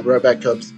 I'll be right back, Cubs.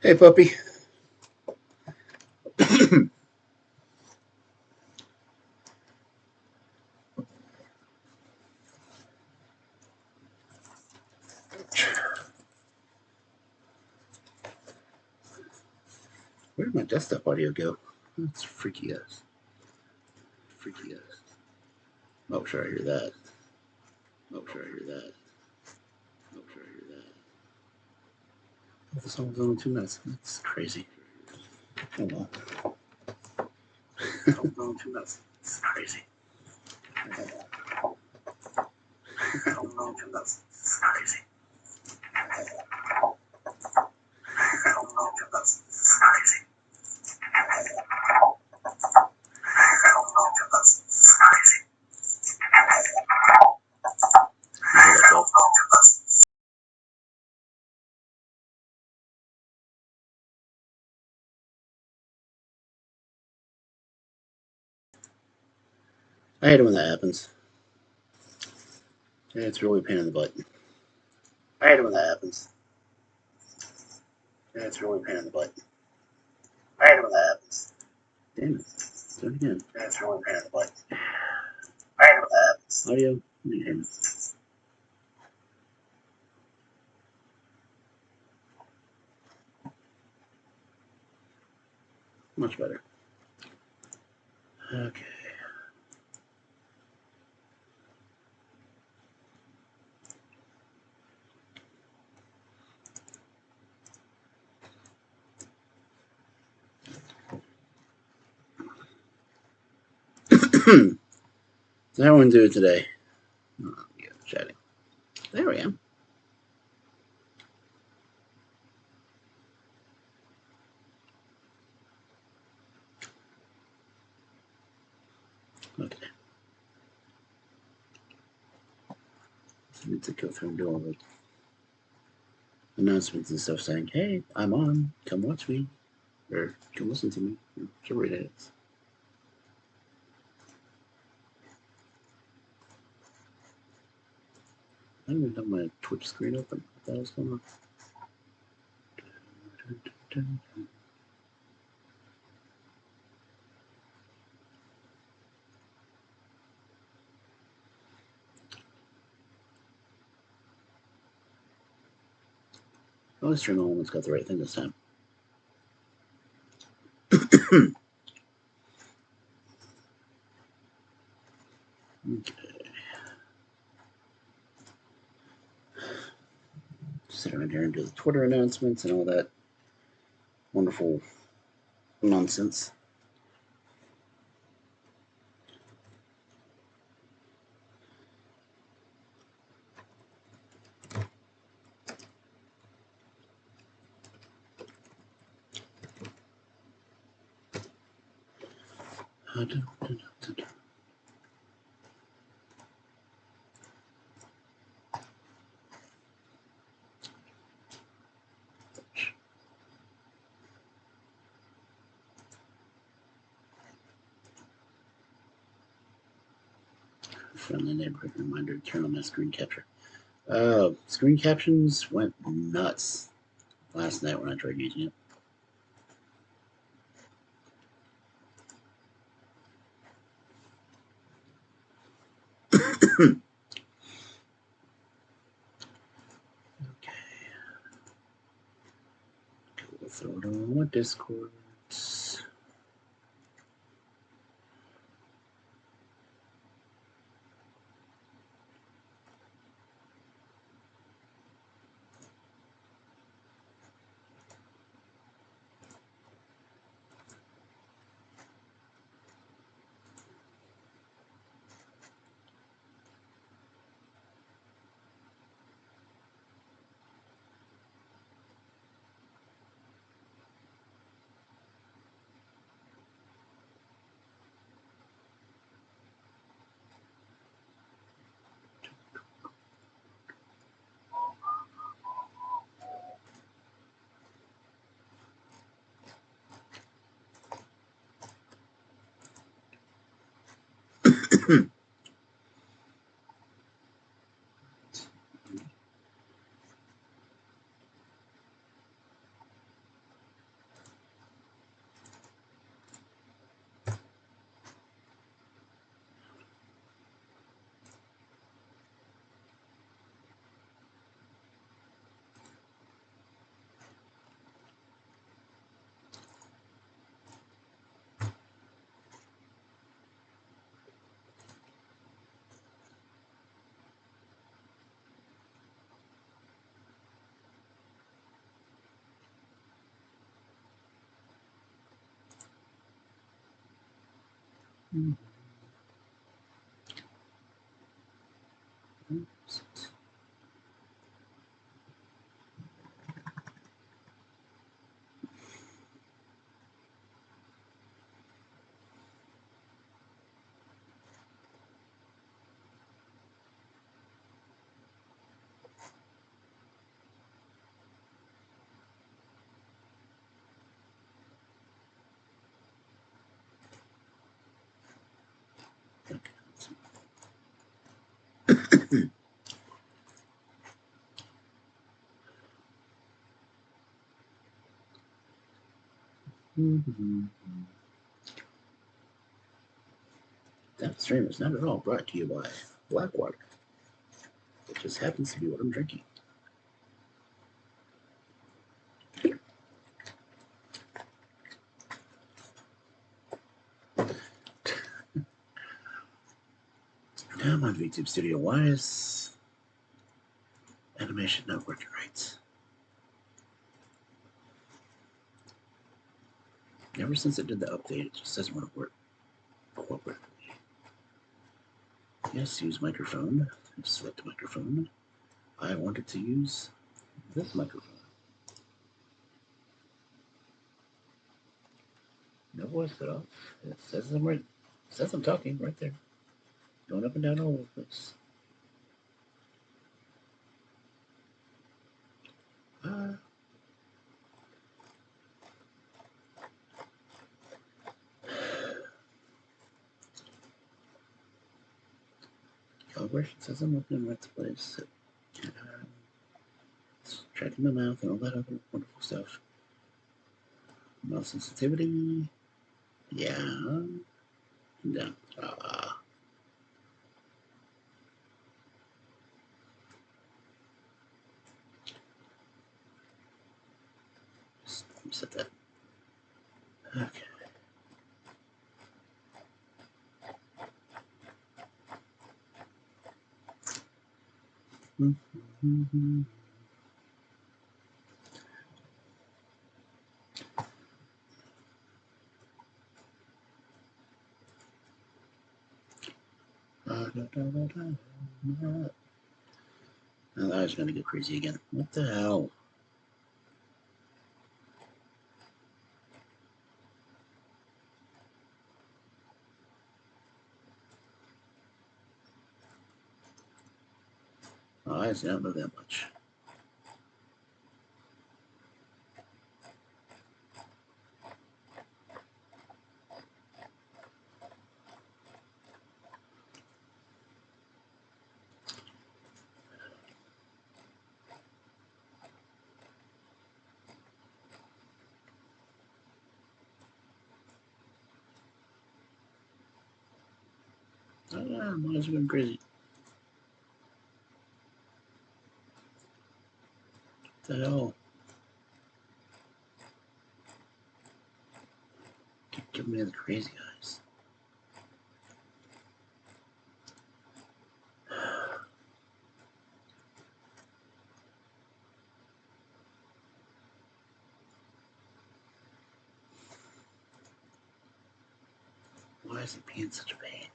Hey, puppy. Where did my desktop audio go? That's freaky ass. Freaky ass. Oh, sure, I hear that. Oh, sure, I hear that. Oh, sure, I hear that. Oh, the song was only 2 minutes. That's crazy. Oh, well. The song was only 2 minutes. It's crazy. Oh, well. The song was only 2 minutes. It's crazy. Oh, well. The song was only 2 minutes. It's crazy. I hate it when that happens. Yeah, it's really a pain in the butt. I hate it when that happens. Yeah, it's really a pain in the butt. I hate it when that happens. Damn it. Do it again. Yeah, it's really a pain in the butt. I hate it when that happens. Audio. Damn it. Much better. Okay. So how are we going to do it today? Oh, yeah, chatting. There I am. Okay. So I need to go through and do all the announcements and stuff saying, hey, I'm on. Come watch me. Or come listen to me. Whichever it is. I don't even have my Twitch screen open. What the hell's going on? Oh, this stream almost got the right thing this time. Okay. Sit around here and do the Twitter announcements and all that wonderful nonsense. Friendly neighborhood reminder to turn on my screen capture. Screen captions went nuts last night when I tried using it. Okay. We'll throw it on my Discord. Oops. That stream is not at all brought to you by Blackwater. It just happens to be what I'm drinking. I'm on VTube Studio. Why is animation not working right? Ever since it did the update, it just doesn't want to work cooperatively. Yes, use microphone. Select microphone. I wanted to use this microphone. No voice at all. It says I'm right. It says I'm talking right there. Going up and down all over the place. Calibration says I'm looking in the right place. tracking my mouth and all that other wonderful stuff. Mouth sensitivity. Yeah. No. Just set that. Okay. Mm-hmm. Now that is going to go crazy again. What the hell? My eyes don't move that much. My eyes are going crazy. What the hell? Keep giving me the crazy eyes. Why is it being such a pain?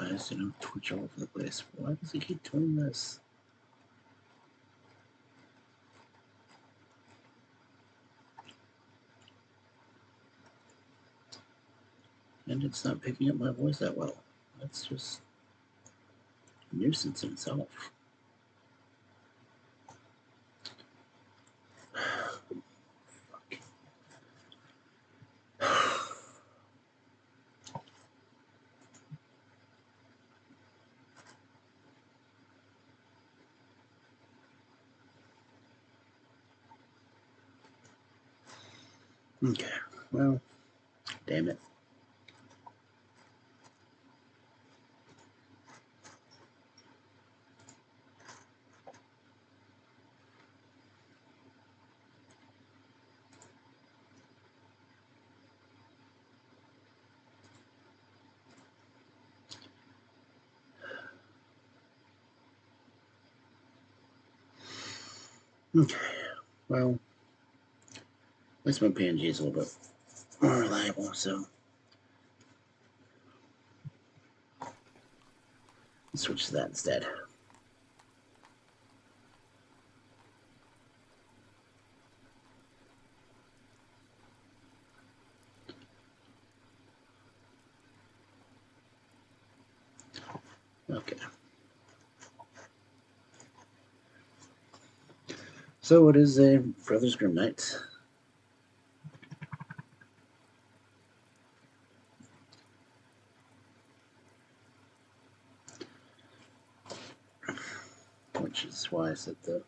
My eyes don't twitch all over the place. Why does he keep doing this? And it's not picking up my voice that well. That's just a nuisance in itself. Okay, well, damn it. Okay, well, at least my PNG is a little bit more reliable, so let's switch to that instead. Okay. So it is a Brothers Grimm night. Which is why I said the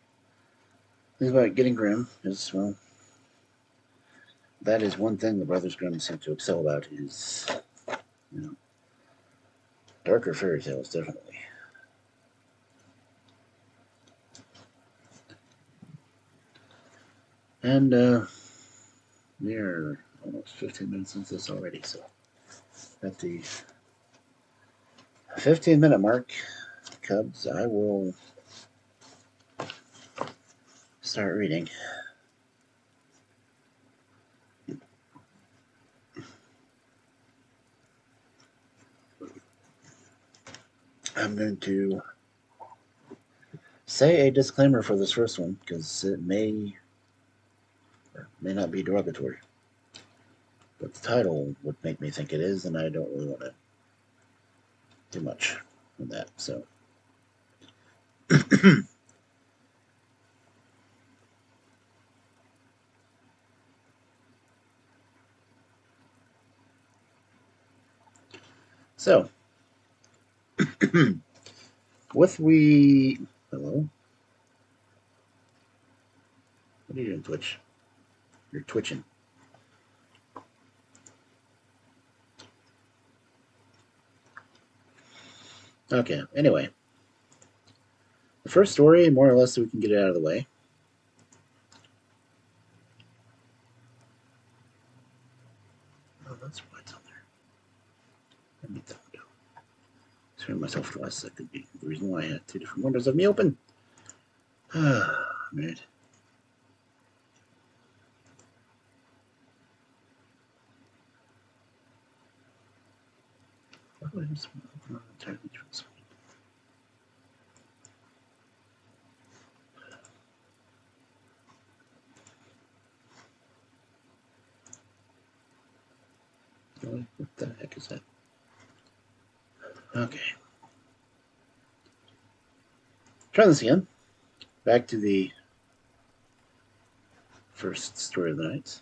thing about getting Grimm is, well, that is one thing the Brothers Grimm seem to excel about is, you know, darker fairy tales, definitely. And we are almost 15 minutes into this already, so at the 15-minute mark, Cubs, I will start reading. I'm going to say a disclaimer for this first one, because it may or may not be derogatory. But the title would make me think it is, and I don't really want to do much on that. So, so with we hello, what are you doing, Twitch? You're twitching. Okay. Anyway, the first story, more or less, so we can get it out of the way. Oh, that's what's on there. Let me that window. Turn myself twice. That could be the reason why I had two different windows of me open. Ah, man. Why would I just open on entirely different screen? What the heck is that? Okay. Try this again. Back to the first story of the night.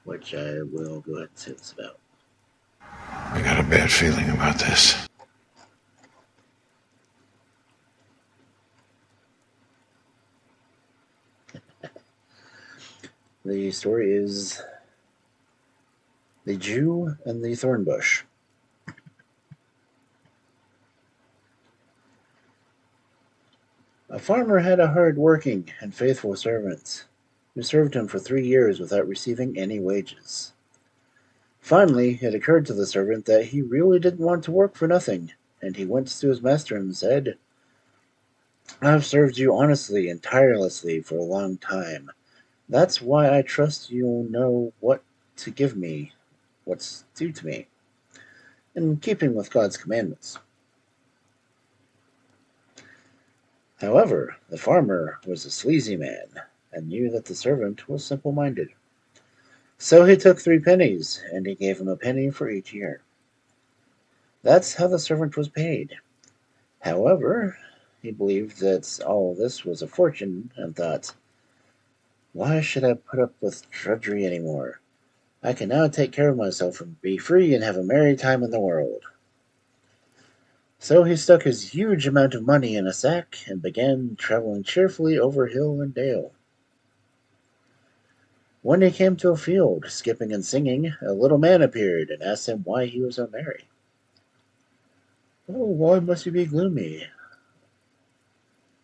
Which I will go ahead and say this about. I got a bad feeling about this. The story is The Jew and the Thornbush. A farmer had a hard-working and faithful servant who served him for 3 years without receiving any wages. Finally, it occurred to the servant that he really didn't want to work for nothing, and he went to his master and said, "I've served you honestly and tirelessly for a long time. That's why I trust you'll know what to give me, what's due to me, in keeping with God's commandments." However, the farmer was a sleazy man, and knew that the servant was simple-minded. So he took 3 pennies, and he gave him a penny for each year. That's how the servant was paid. However, he believed that all this was a fortune, and thought, "Why should I put up with drudgery any more? I can now take care of myself and be free and have a merry time in the world." So he stuck his huge amount of money in a sack and began traveling cheerfully over hill and dale. When he came to a field, skipping and singing, a little man appeared and asked him why he was so merry. "Oh, why must you be gloomy?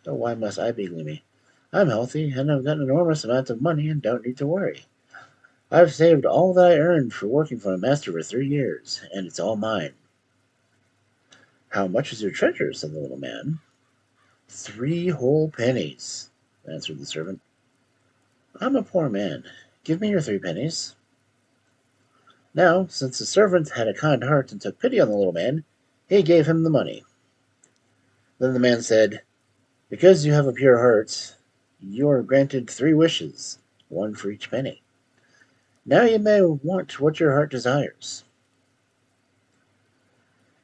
Oh, why must I be gloomy? I'm healthy, and I've got an enormous amount of money and don't need to worry. I've saved all that I earned for working for my master for 3 years, and it's all mine." "How much is your treasure?" said the little man. "3 whole pennies," answered the servant. "I'm a poor man. Give me your 3 pennies." Now, since the servant had a kind heart and took pity on the little man, he gave him the money. Then the man said, "Because you have a pure heart, you are granted 3 wishes, one for each penny. Now you may want what your heart desires."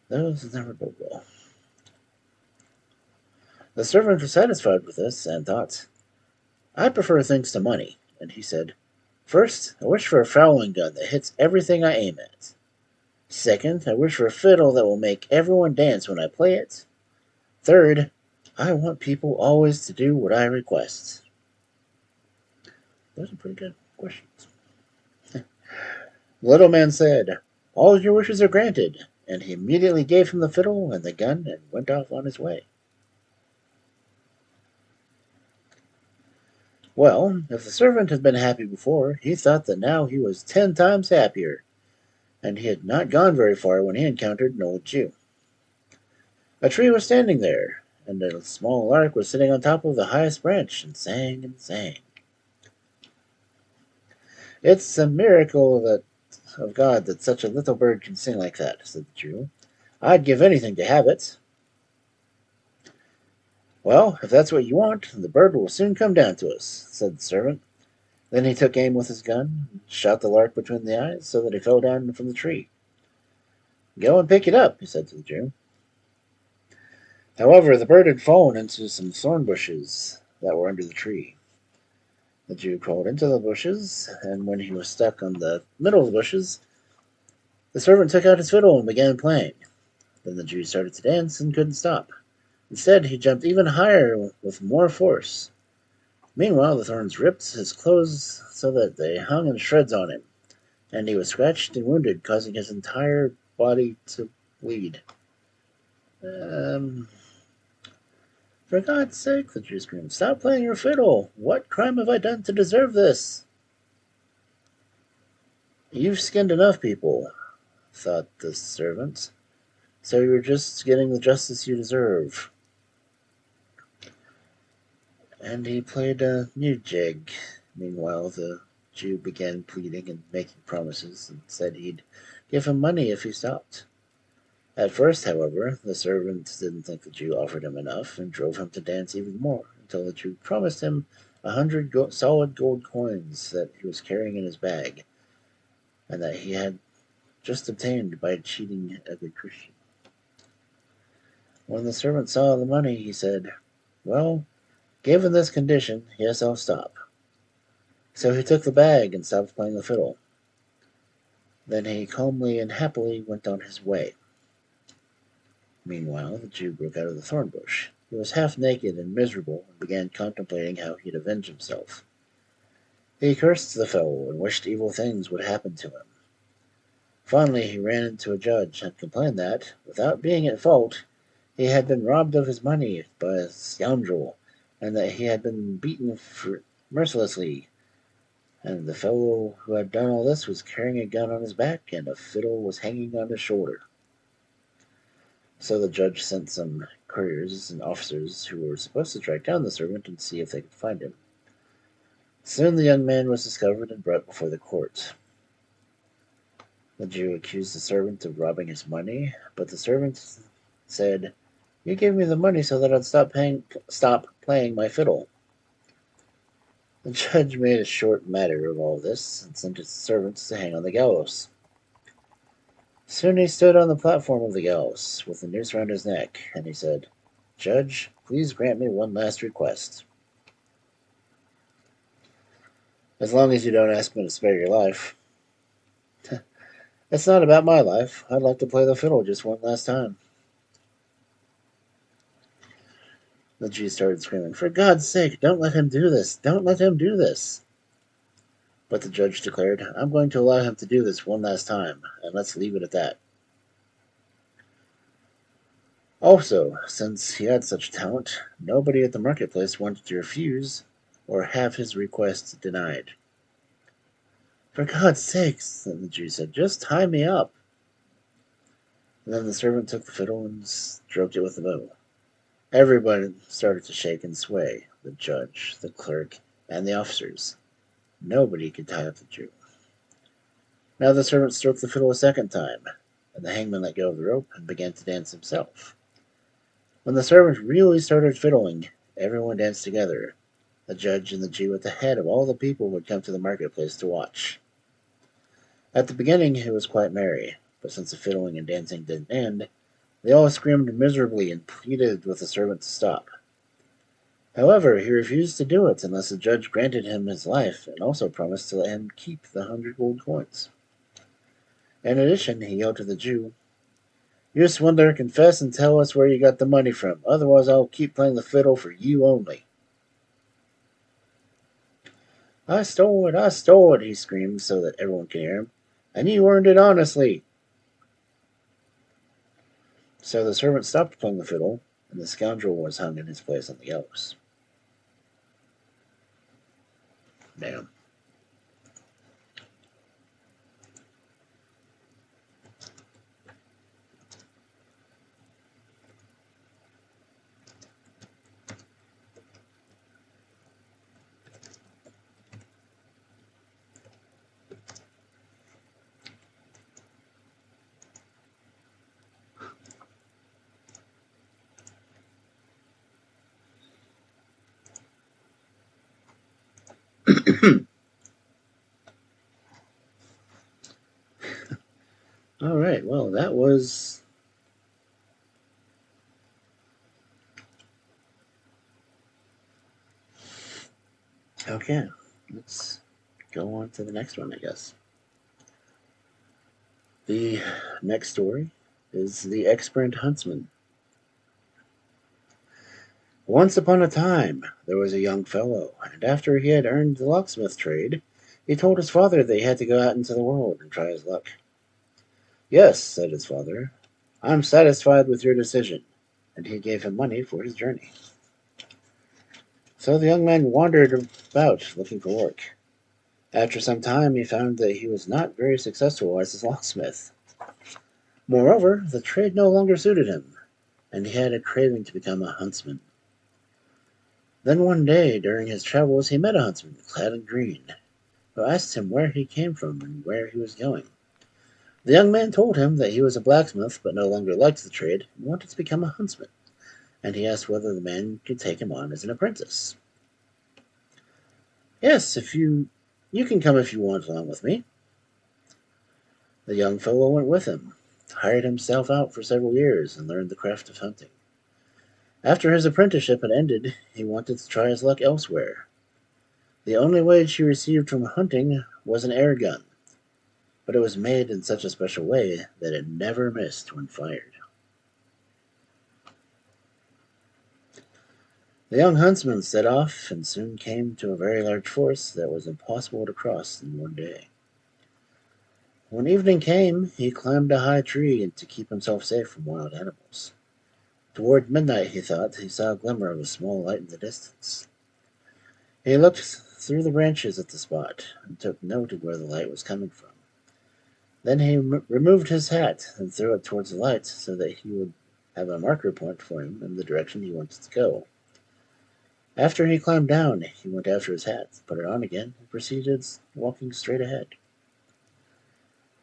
Those never go well. The servant was satisfied with this, and thought, "I prefer things to money," and he said, "First, I wish for a fowling gun that hits everything I aim at. Second, I wish for a fiddle that will make everyone dance when I play it. Third, I want people always to do what I request." Those are pretty good questions. The little man said, "All your wishes are granted," and he immediately gave him the fiddle and the gun and went off on his way. Well, if the servant had been happy before, he thought that now he was 10 times happier, and he had not gone very far when he encountered an old Jew. A tree was standing there, and a small lark was sitting on top of the highest branch and sang and sang. It's a miracle of God that such a little bird can sing like that, said the Jew. I'd give anything to have it. Well, if that's what you want, the bird will soon come down to us, said the servant. Then he took aim with his gun, and shot the lark between the eyes so that he fell down from the tree. Go and pick it up, he said to the Jew. However, the bird had fallen into some thorn bushes that were under the tree. The Jew crawled into the bushes, and when he was stuck on the middle of the bushes, the servant took out his fiddle and began playing. Then the Jew started to dance and couldn't stop. Instead, he jumped even higher with more force. Meanwhile, the thorns ripped his clothes so that they hung in shreds on him, and he was scratched and wounded, causing his entire body to bleed. For God's sake, the Jew screamed, stop playing your fiddle! What crime have I done to deserve this? You've skinned enough people, thought the servant, so you're just getting the justice you deserve. And he played a new jig. Meanwhile, the Jew began pleading and making promises, and said he'd give him money if he stopped. At first, however, the servant didn't think the Jew offered him enough, and drove him to dance even more, until the Jew promised him 100 solid gold coins that he was carrying in his bag, and that he had just obtained by cheating a good Christian. When the servant saw the money, he said, well, given this condition, yes, I'll stop. So he took the bag and stopped playing the fiddle. Then he calmly and happily went on his way. Meanwhile, the Jew broke out of the thorn bush. He was half naked and miserable, and began contemplating how he'd avenge himself. He cursed the fellow and wished evil things would happen to him. Finally, he ran into a judge and complained that, without being at fault, he had been robbed of his money by a scoundrel, and that he had been beaten mercilessly, and the fellow who had done all this was carrying a gun on his back, and a fiddle was hanging on his shoulder. So the judge sent some couriers and officers who were supposed to track down the servant and see if they could find him. Soon the young man was discovered and brought before the court. The Jew accused the servant of robbing his money, but the servant said, you gave me the money so that I'd stop playing my fiddle. The judge made a short matter of all this and sent his servants to hang on the gallows. Soon he stood on the platform of the gallows, with the noose round his neck, and he said, Judge, please grant me one last request. As long as you don't ask me to spare your life. It's not about my life. I'd like to play the fiddle just one last time. The Jew started screaming, for God's sake, don't let him do this! Don't let him do this! But the judge declared, I'm going to allow him to do this one last time, and let's leave it at that. Also, since he had such talent, nobody at the marketplace wanted to refuse or have his request denied. For God's sakes, the Jew said, just tie me up. And then the servant took the fiddle and stroked it with the bow. Everybody started to shake and sway, the judge, the clerk, and the officers. Nobody could tie up the Jew. Now the servant stroked the fiddle a second time, and the hangman let go of the rope and began to dance himself. When the servant really started fiddling, everyone danced together, the judge and the Jew at the head of all the people who had come to the marketplace to watch. At the beginning it was quite merry, but since the fiddling and dancing didn't end, they all screamed miserably and pleaded with the servant to stop. However, he refused to do it unless the judge granted him his life and also promised to let him keep the 100 gold coins. In addition, he yelled to the Jew, you swindler, confess and tell us where you got the money from, otherwise I'll keep playing the fiddle for you only. I stole it, he screamed so that everyone could hear him, and you earned it honestly. So the servant stopped playing the fiddle, and the scoundrel was hung in his place on the gallows. Damn. All right, well, that was. Okay, let's go on to the next one, I guess. The next story is The Expert Huntsman. Once upon a time, there was a young fellow, and after he had earned the locksmith trade, he told his father that he had to go out into the world and try his luck. Yes, said his father, I am satisfied with your decision, and he gave him money for his journey. So the young man wandered about looking for work. After some time, he found that he was not very successful as a locksmith. Moreover, the trade no longer suited him, and he had a craving to become a huntsman. Then one day, during his travels, he met a huntsman clad in green, who asked him where he came from and where he was going. The young man told him that he was a blacksmith but no longer liked the trade and wanted to become a huntsman, and he asked whether the man could take him on as an apprentice. Yes, if you can come if you want along with me. The young fellow went with him, hired himself out for several years, and learned the craft of hunting. After his apprenticeship had ended, he wanted to try his luck elsewhere. The only wage he received from hunting was an air gun, but it was made in such a special way that it never missed when fired. The young huntsman set off and soon came to a very large forest that was impossible to cross in one day. When evening came, he climbed a high tree to keep himself safe from wild animals. Toward midnight, he thought, he saw a glimmer of a small light in the distance. He looked through the branches at the spot and took note of where the light was coming from. Then he removed his hat and threw it towards the light so that he would have a marker point for him in the direction he wanted to go. After he climbed down, he went after his hat, put it on again, and proceeded walking straight ahead.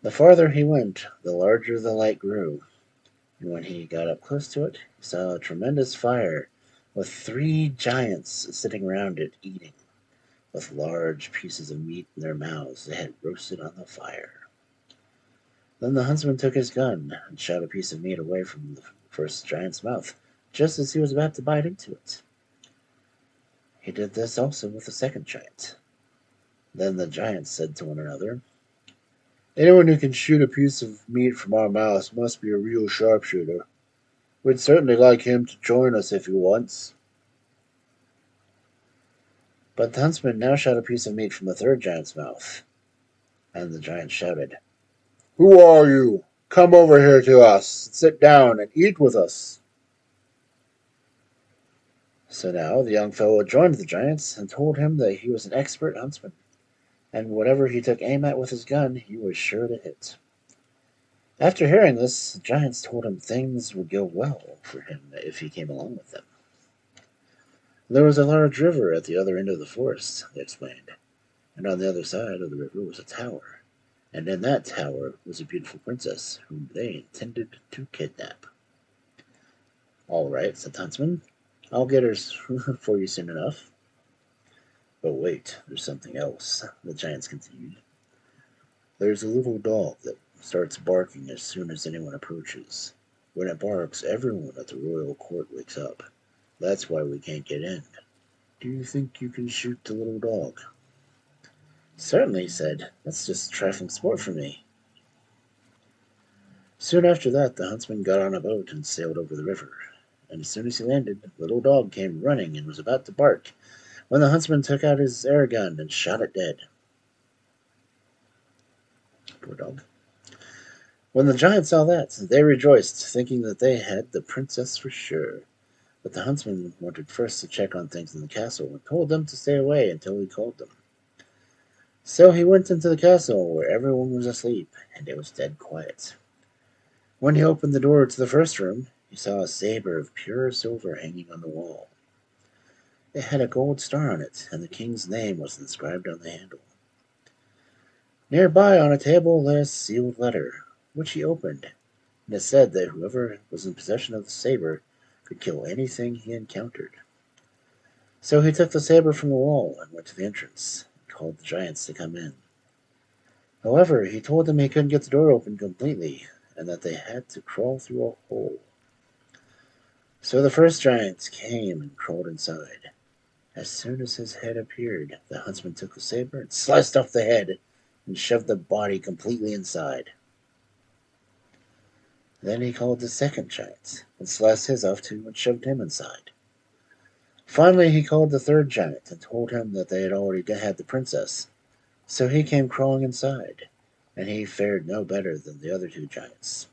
The farther he went, the larger the light grew, and when he got up close to it, he saw a tremendous fire with 3 giants sitting around it eating, with large pieces of meat in their mouths they had roasted on the fire. Then the huntsman took his gun and shot a piece of meat away from the first giant's mouth, just as he was about to bite into it. He did this also with the second giant. Then the giants said to one another, Anyone who can shoot a piece of meat from our mouths must be a real sharpshooter. We'd certainly like him to join us if he wants. But the huntsman now shot a piece of meat from the third giant's mouth, and the giant shouted, Who are you? Come over here to us, sit down, and eat with us. So now the young fellow joined the giants and told him that he was an expert huntsman, and whatever he took aim at with his gun, he was sure to hit. After hearing this, the giants told him things would go well for him if he came along with them. There was a large river at the other end of the forest, they explained, and on the other side of the river was a tower, and in that tower was a beautiful princess whom they intended to kidnap. All right, said the huntsman, I'll get her for you soon enough. But wait, there's something else, the giants continued. There's a little dog that starts barking as soon as anyone approaches. When it barks, everyone at the royal court wakes up. That's why we can't get in. Do you think you can shoot the little dog? Certainly, he said. That's just trifling sport for me. Soon after that, the huntsman got on a boat and sailed over the river. And as soon as he landed, the little dog came running and was about to bark, when the huntsman took out his air gun and shot it dead. Poor dog. When the giants saw that, they rejoiced, thinking that they had the princess for sure. But the huntsman wanted first to check on things in the castle and told them to stay away until he called them. So he went into the castle where everyone was asleep, and it was dead quiet. When he opened the door to the first room, he saw a saber of pure silver hanging on the wall. It had a gold star on it, and the king's name was inscribed on the handle. Nearby on a table lay a sealed letter, which he opened, and it said that whoever was in possession of the saber could kill anything he encountered. So he took the saber from the wall and went to the entrance, called the giants to come in. However, he told them he couldn't get the door open completely, and that they had to crawl through a hole. So the first giant came and crawled inside. As soon as his head appeared, the huntsman took the saber and sliced off the head and shoved the body completely inside. Then he called the second giant and sliced his off too and shoved him inside. Finally, he called the third giant and told him that they had already had the princess. So he came crawling inside, and he fared no better than the other two giants.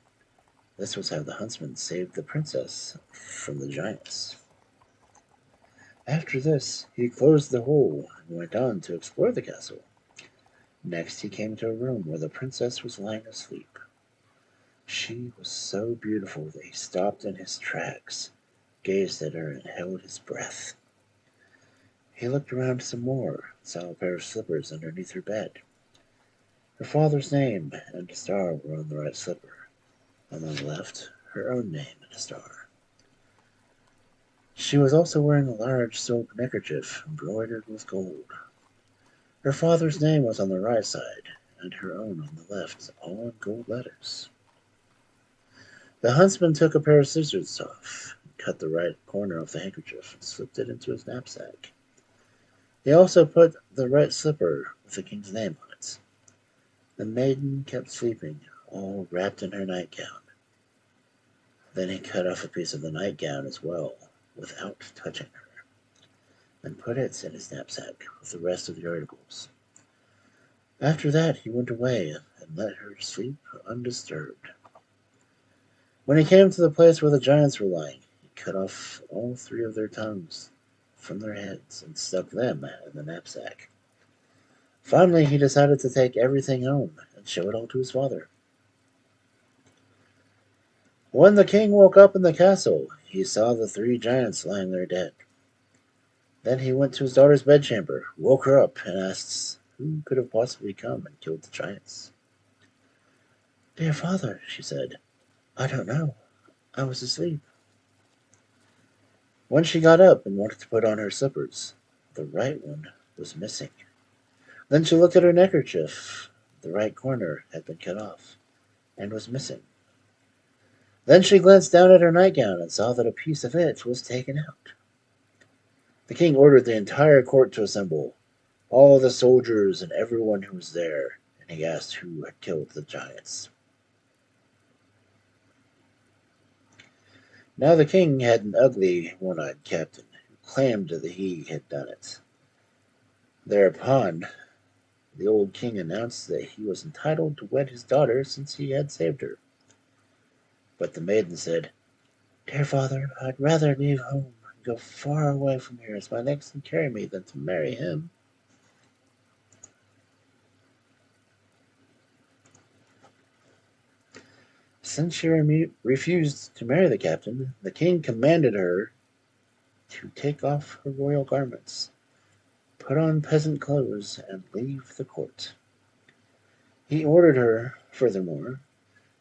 This was how the huntsman saved the princess from the giants. After this, he closed the hole and went on to explore the castle. Next, he came to a room where the princess was lying asleep. She was so beautiful that he stopped in his tracks, gazed at her, and held his breath. He looked around some more and saw a pair of slippers underneath her bed. Her father's name and a star were on the right slipper, and on the left, her own name and a star. She was also wearing a large silk neckerchief embroidered with gold. Her father's name was on the right side, and her own on the left, all in gold letters. The huntsman took a pair of scissors off, cut the right corner of the handkerchief, and slipped it into his knapsack. He also put the right slipper with the king's name on it. The maiden kept sleeping, all wrapped in her nightgown. Then he cut off a piece of the nightgown as well, without touching her, and put it in his knapsack with the rest of the articles. After that, he went away and let her sleep undisturbed. When he came to the place where the giants were lying, he cut off all three of their tongues from their heads and stuck them in the knapsack. Finally, he decided to take everything home and show it all to his father. When the king woke up in the castle, he saw the three giants lying there dead. Then he went to his daughter's bedchamber, woke her up, and asked who could have possibly come and killed the giants. "Dear father," she said, "I don't know. I was asleep." When she got up and wanted to put on her slippers, the right one was missing. Then she looked at her neckerchief. The right corner had been cut off and was missing. Then she glanced down at her nightgown and saw that a piece of it was taken out. The king ordered the entire court to assemble, all the soldiers and everyone who was there, and he asked who had killed the giants. Now the king had an ugly, one-eyed captain who claimed that he had done it. Thereupon, the old king announced that he was entitled to wed his daughter since he had saved her. But the maiden said, "Dear father, I'd rather leave home and go far away from here as my legs can carry me than to marry him." Since she refused to marry the captain, the king commanded her to take off her royal garments, put on peasant clothes, and leave the court. He ordered her, furthermore,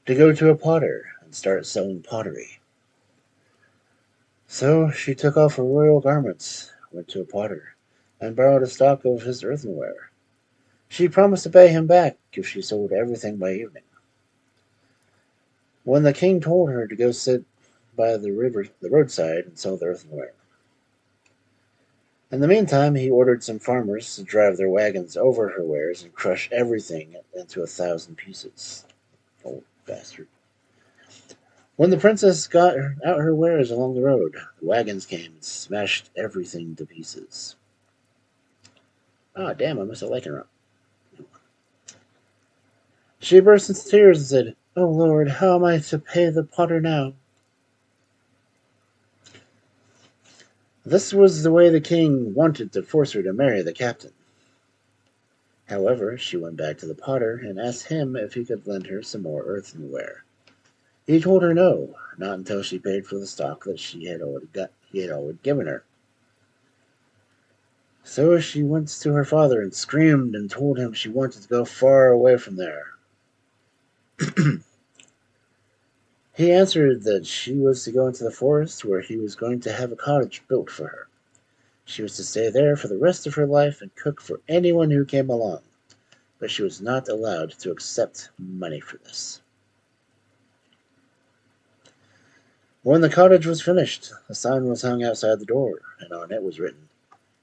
to go to a potter and start selling pottery. So she took off her royal garments, went to a potter, and borrowed a stock of his earthenware. She promised to pay him back if she sold everything by evening. When the king told her to go sit by the roadside and sell the earthenware. In the meantime, he ordered some farmers to drive their wagons over her wares and crush everything into 1,000 pieces. Old bastard. When the princess got out her wares along the road, the wagons came and smashed everything to pieces. Ah, damn, I must have likened her. She burst into tears and said, "Oh Lord, how am I to pay the potter now?" This was the way the king wanted to force her to marry the captain. However, she went back to the potter and asked him if he could lend her some more earthenware. He told her no, not until she paid for the stock that he had already given her. So she went to her father and screamed and told him she wanted to go far away from there. He answered that she was to go into the forest where he was going to have a cottage built for her. She was to stay there for the rest of her life and cook for anyone who came along, but she was not allowed to accept money for this. When the cottage was finished, a sign was hung outside the door, and on it was written,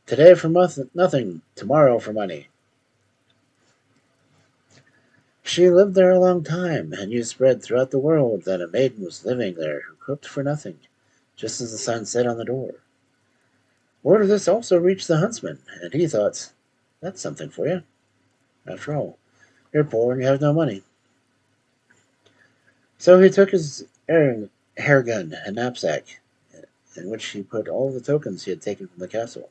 "Today for nothing, tomorrow for money." She lived there a long time, and news spread throughout the world that a maiden was living there who cooked for nothing, just as the sign said on the door. Word of this also reached the huntsman, and he thought, "That's something for you. After all, you're poor and you have no money." So he took his hair gun and knapsack, in which he put all the tokens he had taken from the castle,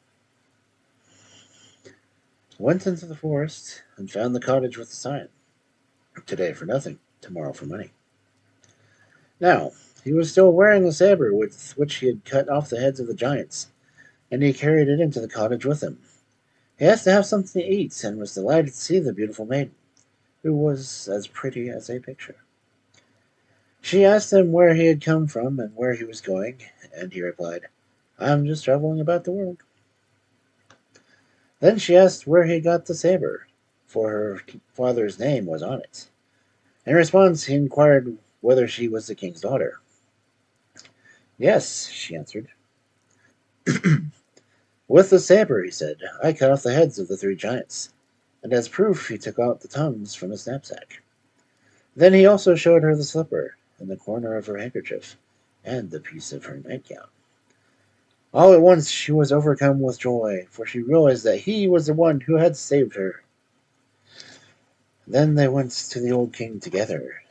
went into the forest, and found the cottage with the sign, "Today for nothing, tomorrow for money." Now, he was still wearing the saber with which he had cut off the heads of the giants, and he carried it into the cottage with him. He asked to have something to eat, and was delighted to see the beautiful maiden, who was as pretty as a picture. She asked him where he had come from and where he was going, and he replied, "I'm just traveling about the world." Then she asked where he got the saber, for her father's name was on it. In response, he inquired whether she was the king's daughter. "Yes," she answered. "With the saber," he said, "I cut off the heads of the three giants," and as proof he took out the tongues from his knapsack. Then he also showed her the slipper, and the corner of her handkerchief, and the piece of her nightgown. All at once she was overcome with joy, for she realized that he was the one who had saved her. Then they went to the old king together,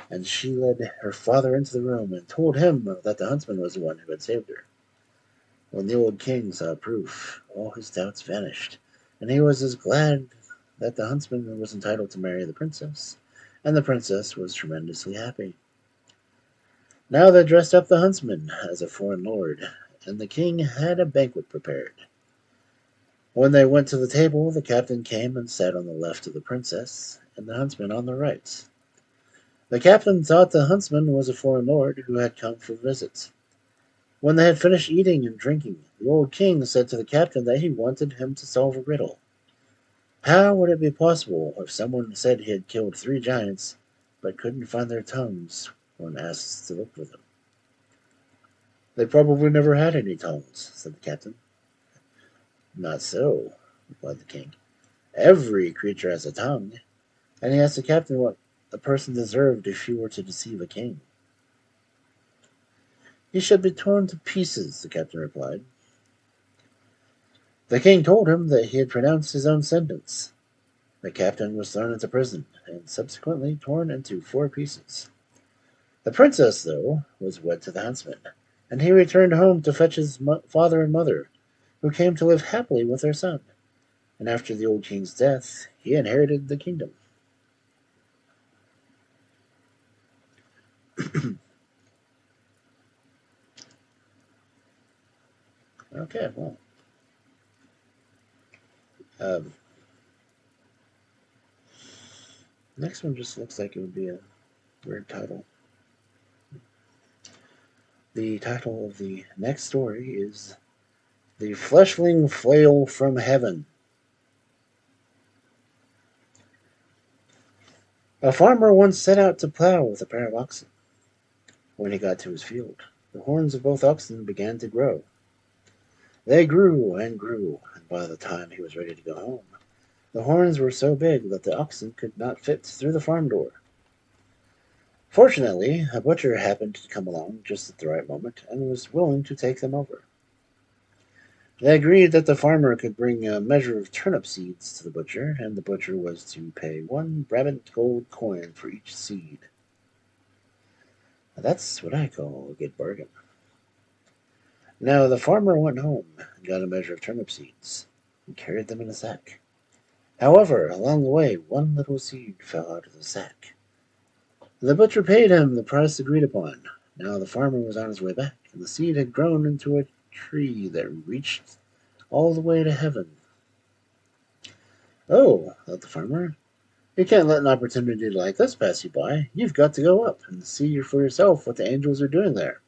and she led her father into the room and told him that the huntsman was the one who had saved her. When the old king saw proof, all his doubts vanished, and he was as glad that the huntsman was entitled to marry the princess, and the princess was tremendously happy. Now they dressed up the huntsman as a foreign lord, and the king had a banquet prepared. When they went to the table, the captain came and sat on the left of the princess, and the huntsman on the right. The captain thought the huntsman was a foreign lord who had come for a visit. When they had finished eating and drinking, the old king said to the captain that he wanted him to solve a riddle. How would it be possible if someone said he had killed three giants, but couldn't find their tongues when asked to look for them? "They probably never had any tongues," said the captain. "Not so," replied the king. "Every creature has a tongue." And he asked the captain what a person deserved if he were to deceive a king. "He should be torn to pieces," the captain replied. The king told him that he had pronounced his own sentence. The captain was thrown into prison, and subsequently torn into 4 pieces. The princess, though, was wed to the huntsman, and he returned home to fetch his father and mother, who came to live happily with their son. And after the old king's death, he inherited the kingdom. Okay, well. Next one just looks like it would be a weird title. The title of the next story is The Fleshing Flail from Heaven. A farmer once set out to plow with a pair of oxen. When he got to his field, the horns of both oxen began to grow. They grew and grew, and by the time he was ready to go home, the horns were so big that the oxen could not fit through the farm door. Fortunately, a butcher happened to come along just at the right moment and was willing to take them over. They agreed that the farmer could bring a measure of turnip seeds to the butcher, and the butcher was to pay 1 Brabant gold coin for each seed. Now that's what I call a good bargain. Now the farmer went home and got a measure of turnip seeds and carried them in a sack. However, along the way, one little seed fell out of the sack. The butcher paid him the price agreed upon. Now the farmer was on his way back, and the seed had grown into a tree that reached all the way to heaven. "Oh," thought the farmer, "you can't let an opportunity like this pass you by. You've got to go up and see for yourself what the angels are doing there."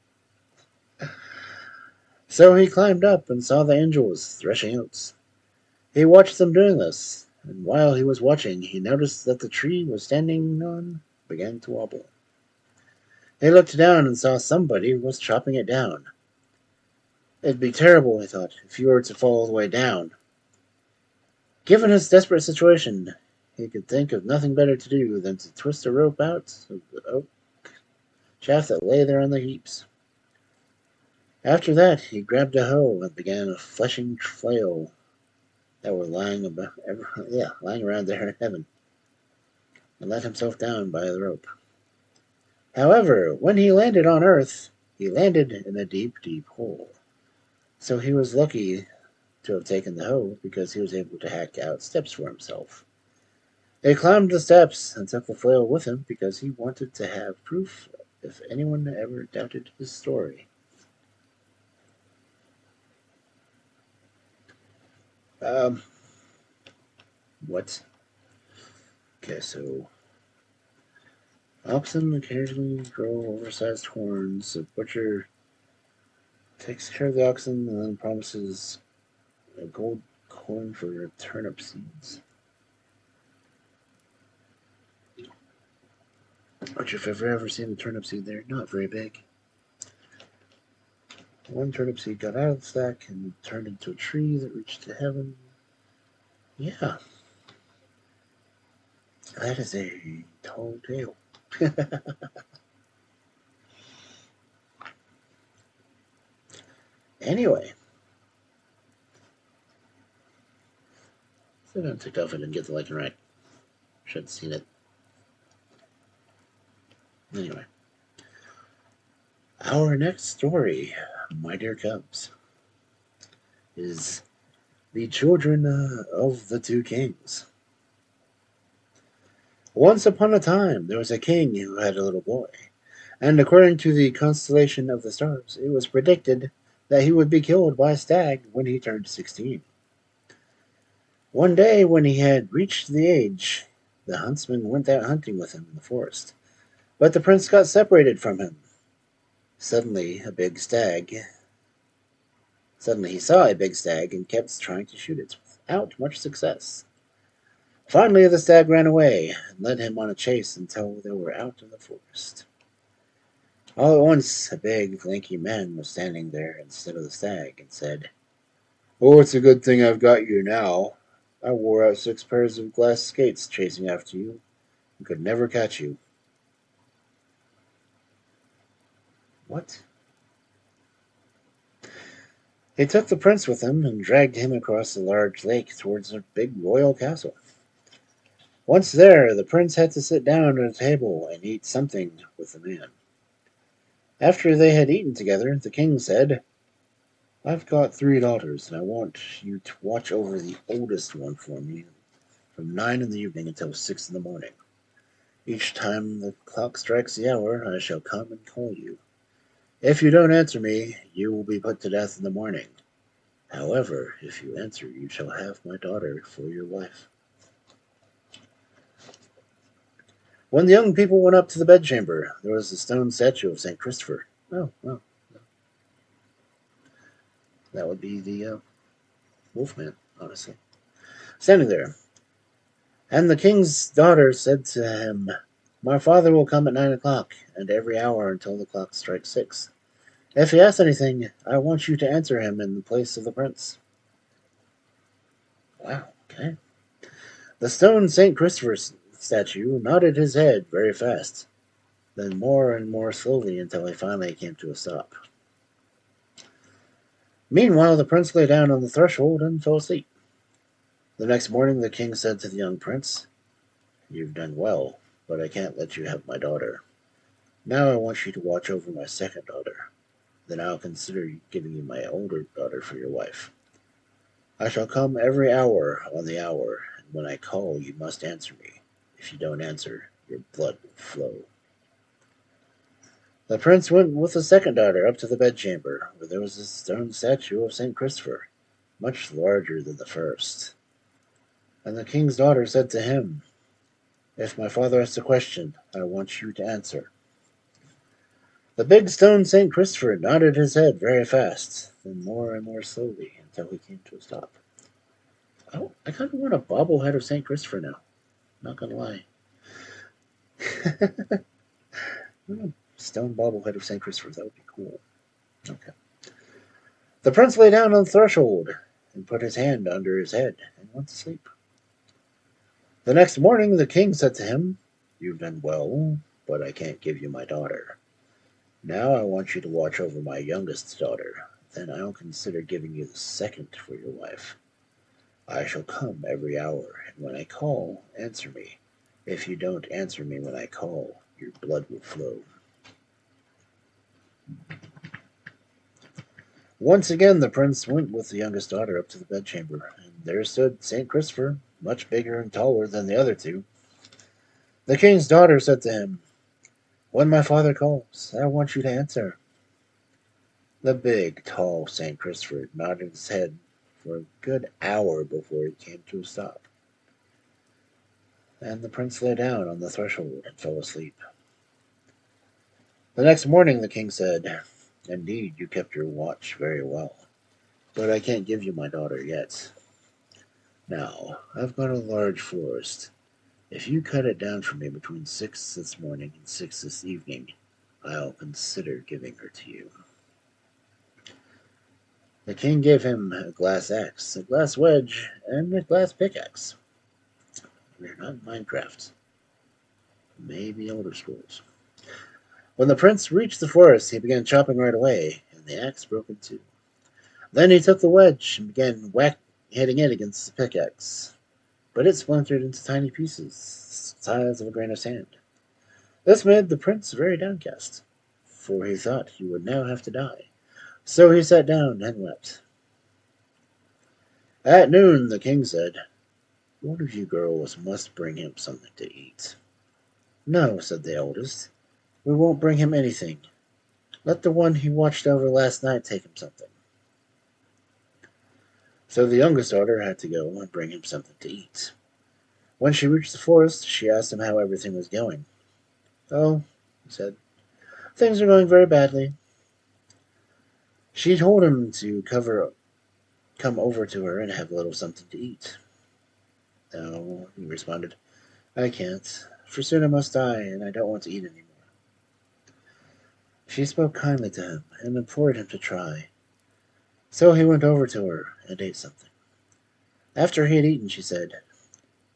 So he climbed up and saw the angels threshing oats. He watched them doing this, and while he was watching, he noticed that the tree was standing on began to wobble. He looked down and saw somebody was chopping it down. It'd be terrible, he thought, if you were to fall all the way down. Given his desperate situation, he could think of nothing better to do than to twist a rope out of the oak chaff that lay there on the heaps. After that, he grabbed a hoe and began a fleshing flail that were lying around there in heaven, and let himself down by the rope. However, when he landed on Earth, he landed in a deep, deep hole. So he was lucky to have taken the hoe because he was able to hack out steps for himself. He climbed the steps and took the flail with him because he wanted to have proof if anyone ever doubted his story. What? Okay, so oxen occasionally grow oversized horns. A butcher takes care of the oxen and then promises a gold coin for turnip seeds. Which, if I've ever seen a turnip seed, they're not very big. One turnip seed got out of the stack and turned into a tree that reached to heaven. Yeah, that is a tall tale. Anyway, so I'm ticked off I didn't get the like and right. Should have seen it. Anyway, our next story, my dear cubs, is The Children of the Two Kings. Once upon a time, there was a king who had a little boy, and according to the constellation of the stars, it was predicted that he would be killed by a stag when he turned 16. One day, when he had reached the age, the huntsman went out hunting with him in the forest, but the prince got separated from him. Suddenly, he saw a big stag and kept trying to shoot it without much success. Finally, the stag ran away and led him on a chase until they were out in the forest. All at once, a big, lanky man was standing there instead of the stag and said, "Oh, it's a good thing I've got you now. I wore out 6 pairs of glass skates chasing after you and could never catch you." What? He took the prince with him and dragged him across a large lake towards a big royal castle. Once there, the prince had to sit down at a table and eat something with the man. After they had eaten together, the king said, "I've got 3 daughters, and I want you to watch over the oldest one for me from 9 in the evening until 6 in the morning. Each time the clock strikes the hour, I shall come and call you. If you don't answer me, you will be put to death in the morning. However, if you answer, you shall have my daughter for your wife." When the young people went up to the bedchamber, there was a stone statue of St. Christopher. Oh, well, that would be the Wolfman, honestly, standing there. And the king's daughter said to him, "My father will come at 9 o'clock, and every hour until the clock strikes 6. If he asks anything, I want you to answer him in the place of the prince." Wow, okay. The stone St. Christopher statue nodded his head very fast, then more and more slowly until he finally came to a stop. Meanwhile, the prince lay down on the threshold and fell asleep. The next morning, the king said to the young prince, "You've done well, but I can't let you have my daughter. Now I want you to watch over my second daughter. Then I'll consider giving you my older daughter for your wife. I shall come every hour on the hour, and when I call, you must answer me. If you don't answer, your blood will flow." The prince went with the second daughter up to the bedchamber, where there was a stone statue of St. Christopher, much larger than the first. And the king's daughter said to him, "If my father asks a question, I want you to answer." The big stone St. Christopher nodded his head very fast, then more and more slowly until he came to a stop. Oh, I kind of want a bobblehead of St. Christopher now. Not gonna lie. Stone bobblehead of St. Christopher, that would be cool. Okay. The prince lay down on the threshold and put his hand under his head and went to sleep. The next morning the king said to him, "You've done well, but I can't give you my daughter. Now I want you to watch over my youngest daughter. Then I'll consider giving you the second for your wife. I shall come every hour, and when I call, answer me. If you don't answer me when I call, your blood will flow." Once again the prince went with the youngest daughter up to the bedchamber, and there stood St. Christopher, much bigger and taller than the other two. The king's daughter said to him, "When my father calls, I want you to answer." The big, tall St. Christopher nodded his head for a good hour before he came to a stop. And the prince lay down on the threshold and fell asleep. The next morning the king said, "Indeed, you kept your watch very well, but I can't give you my daughter yet. Now, I've got a large forest. If you cut it down for me between 6 this morning and 6 this evening, I'll consider giving her to you." The king gave him a glass axe, a glass wedge, and a glass pickaxe. We're not in Minecraft. Maybe Elder Scrolls. When the prince reached the forest, he began chopping right away, and the axe broke in two. Then he took the wedge and began hitting it against the pickaxe, but it splintered into tiny pieces, the size of a grain of sand. This made the prince very downcast, for he thought he would now have to die. So he sat down and wept. At noon the king said, "One of you girls must bring him something to eat." "No," said the eldest, "we won't bring him anything. Let the one he watched over last night take him something." So the youngest daughter had to go and bring him something to eat. When she reached the forest, she asked him how everything was going. "Oh," he said, "things are going very badly." She told him to come over to her and have a little something to eat. "No," he responded, "I can't, for soon I must die, and I don't want to eat any more." She spoke kindly to him and implored him to try. So he went over to her and ate something. After he had eaten, she said,